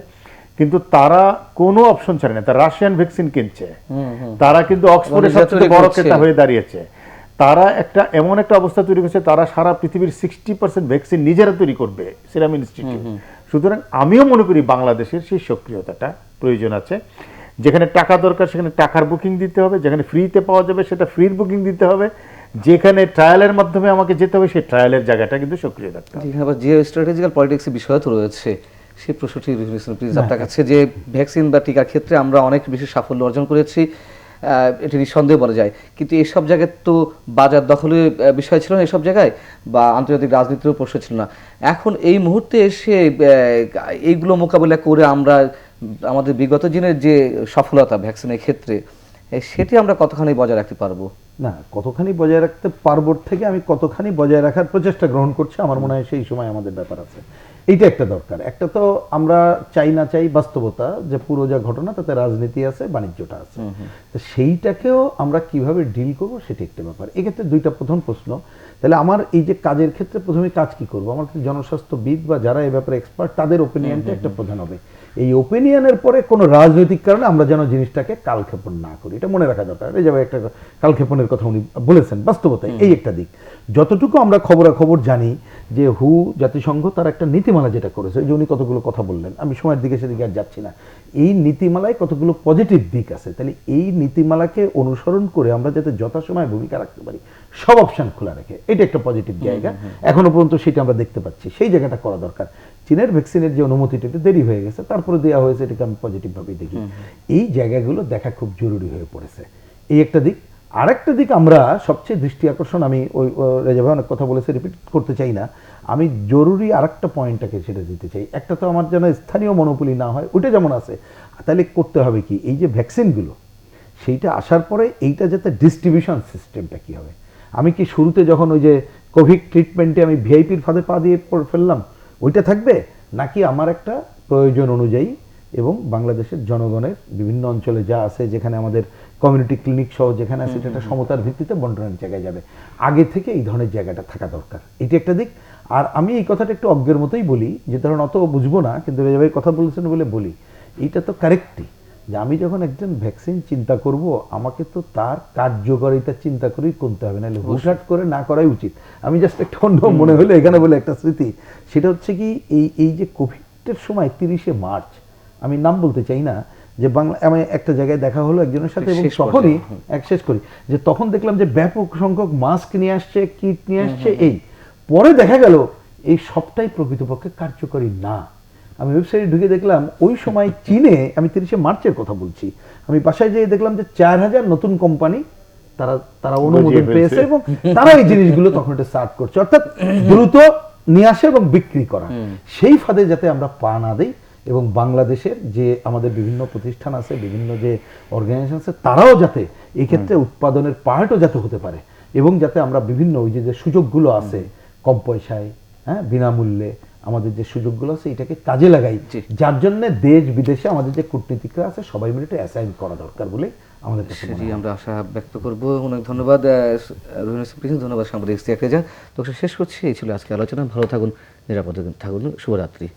কিন্তু তারা কোনো অপশন ছাড়ে না। তারা রাশিয়ান ভ্যাকসিন কিনছে, তারা কিন্তু অক্সফোর্ডের সবচেয়ে বড় ক্রেতা হয়ে দাঁড়িয়েছে। তারা এমন একটা অবস্থা তৈরি করছে, তারা সারা পৃথিবীর 60% ভ্যাকসিন নিজেরা তৈরি করবে, সিরাম ইনস্টিটিউট। সুতরাং আমিও মনে করি বাংলাদেশের সেই সক্রিয়তাটা প্রয়োজন আছে। যেখানে টাকা দরকার সেখানে টাকার বুকিং দিতে হবে, যেখানে ফ্রিতে পাওয়া যাবে সেটা ফ্রির বুকিং দিতে হবে, যেখানে ট্রায়ালের মাধ্যমে আমাকে যেতে হবে সেই ট্রায়ালের জায়গাটা কিন্তু সক্রিয় থাকতে হবে। আবার জিও স্ট্র্যাটেজিক্যাল পলিটিক্সের বিষয় তো রয়েছে, সেই প্রশ্নটি প্লিজ আপনার কাছে, যে ভ্যাকসিন বা টিকার ক্ষেত্রে আমরা অনেক বেশি সাফল্য অর্জন করেছি, এটি নিঃসন্দেহে বলা যায়, কিন্তু এইসব জায়গায় তো বাজার দখলের বিষয় ছিল না, এসব জায়গায় বা আন্তর্জাতিক রাজনীতিরও প্রশ্ন ছিল না। এখন এই মুহূর্তে এসে এইগুলো মোকাবিলা করে আমরা আমাদের বিগত দিনের যে সফলতা ভ্যাকসিনের ক্ষেত্রে, সেটি আমরা কতখানি বজায় রাখতে পারবো? না, কতখানি বজায় রাখতে পারবো থেকে আমি কতখানি বজায় রাখার প্রচেষ্টা গ্রহণ করছি, আমার মনে হয় সেই সময় আমাদের ব্যাপার আছে। এইটা একটা দরকার। একটা তো আমরা চাই না চাই বাস্তবতা, যে পুরো যা ঘটনা তাতে রাজনীতি আছে, বাণিজ্যটা আছে, তো সেইটাকেও আমরা কিভাবে ডিল করবো সেটি একটা ব্যাপার। এক্ষেত্রে দুইটা প্রধান প্রশ্ন। তাহলে আমার এই যে কাজের ক্ষেত্রে প্রথমে কাজ কি করবো, আমার জনস্বাস্থ্যবিদ বা যারা এই ব্যাপারে এক্সপার্ট তাদের ওপিনিয়নটা একটা প্রধান হবে। এই ওপিনিয়নের পরে কোনো রাজনৈতিক কারণে আমরা যেন জিনিসটাকে কালক্ষেপণ না করি, এটা মনে রাখা দরকার। এই যাবে একটা কালক্ষেপণের কথা উনি বলেছেন, বাস্তবতায় এই একটা দিক। যতটুকু আমরা খবরাখবর জানি যে জাতিসংঘ তার একটা নীতিমালা যেটা করেছে, যে উনি কতগুলো কথা বললেন, আমি সময়ের দিকে সেদিকে আর যাচ্ছি না, এই নীতিমালায় কতগুলো পজিটিভ দিক আছে। তাহলে এই নীতিমালাকে অনুসরণ করে আমরা যাতে যথাসময়ে ভূমিকা রাখতে পারি, সব অপশন খোলা রেখে, এটা একটা পজিটিভ জায়গা। এখনো পর্যন্ত সেটা আমরা দেখতে পাচ্ছি, সেই জায়গাটা করা দরকার। চীনের ভ্যাকসিনের যে অনুমতিটা একটু দেরি হয়ে গেছে, তারপরে দেওয়া হয়েছে, এটাকে আমি পজিটিভভাবেই দেখি। এই জায়গাগুলো দেখা খুব জরুরি হয়ে পড়েছে, এই একটা দিক। আরেকটা দিক আমরা সবচেয়ে দৃষ্টি আকর্ষণ, আমি ওই রেজা ভাই অনেক কথা বলেছে, রিপিট করতে চাই না, আমি জরুরি আরেকটা পয়েন্টটাকে সেটা দিতে চাই। একটা তো আমার যেন স্থানীয় মনোপলি না হয়, ওইটা যেমন আছে, তাহলে করতে হবে কি, এই যে ভ্যাকসিনগুলো সেইটা আসার পরে এইটা যাতে ডিস্ট্রিবিউশন সিস্টেমটা কি হবে। আমি কি শুরুতে যখন ওই যে কোভিড ট্রিটমেন্টে আমি ভিআইপির ফাঁদে পা দিয়ে ফেললাম, ওইটা থাকবে, নাকি আমার একটা প্রয়োজন অনুযায়ী এবং বাংলাদেশের জনগণের বিভিন্ন অঞ্চলে যা আছে, যেখানে আমাদের কমিউনিটি ক্লিনিক সহ যেখানে আছে, সেটা সমতার ভিত্তিতে বন্টনের জায়গায় যাবে, আগে থেকে এই ধরনের জায়গাটা থাকা দরকার, এটি একটা দিক। আর আমি এই কথাটা একটু অজ্ঞের মতোই বলি, যে ধরুন অত বুঝবো না, কিন্তু রেজা ভাই কথা বলেছেন বলে বলি, এইটা তো কারেক্টই, যে আমি যখন একজন ভ্যাকসিন চিন্তা করব, আমাকে তো তার কার্যকারিতা চিন্তা করেই করতে হবে, নাহলে হুটহাট করে না করাই উচিত। আমি জাস্ট একটা অন্য মনে হলো এখানে বলে একটা স্মৃতি, সেটা হচ্ছে কি, এই যে কোভিডের সময় 30শে মার্চ, আমি নাম বলতে চাই না, যে আমি একটা জায়গায় দেখা হলো একজনের সাথে, এবং তখনই শেষ করি, যে তখন দেখলাম যে ব্যাপক সংখ্যক মাস্ক নিয়ে আসছে, কিট নিয়ে আসছে, এই পরে দেখা গেল এই সবটাই প্রকৃতপক্ষে কার্যকরী না। আমি ওয়েবসাইটে ঢুকে দেখলাম ওই সময় চীনে, আমি 30শে মার্চের কথা বলছি, আমি বাসায় যেয়ে দেখলাম যে 4000 নতুন কোম্পানি তারা অনুমোদন পেয়েছে, এবং তারা এই জিনিসগুলো তখন এটা স্টার্ট করছে, অর্থাৎ দ্রুত নিয়ে আসে এবং বিক্রি করা। সেই ফাঁদে যাতে আমরা পা না দেই, এবং বাংলাদেশের যে আমাদের বিভিন্ন প্রতিষ্ঠান আছে, বিভিন্ন যে অর্গানাইজেশন আছে, তারাও যাতে এই ক্ষেত্রে উৎপাদনের পার্টও যাতে হতে পারে, এবং যাতে আমরা বিভিন্ন ওই যে সুযোগগুলো আছে কম পয়সায়, হ্যাঁ, বিনামূল্যে আমাদের যে সুযোগগুলো আছে, এটাকে কাজে লাগাই, যার জন্য দেশ বিদেশে আমাদের যে কূটনীতিকরা আছে সবাই মিলে এটা অ্যাসাইন করা দরকার বলে আমাদের কাছে মনে হয়। আমরা আশা ব্যক্ত করবো। অনেক ধন্যবাদ রহিনুল ইসলাম, ধন্যবাদ সাংবাদিক ইশতিয়াক রেজা। তো শেষ করছি, এই ছিল আজকে আলোচনা। ভালো থাকুন, নিরাপদে থাকুন, শুভরাত্রি।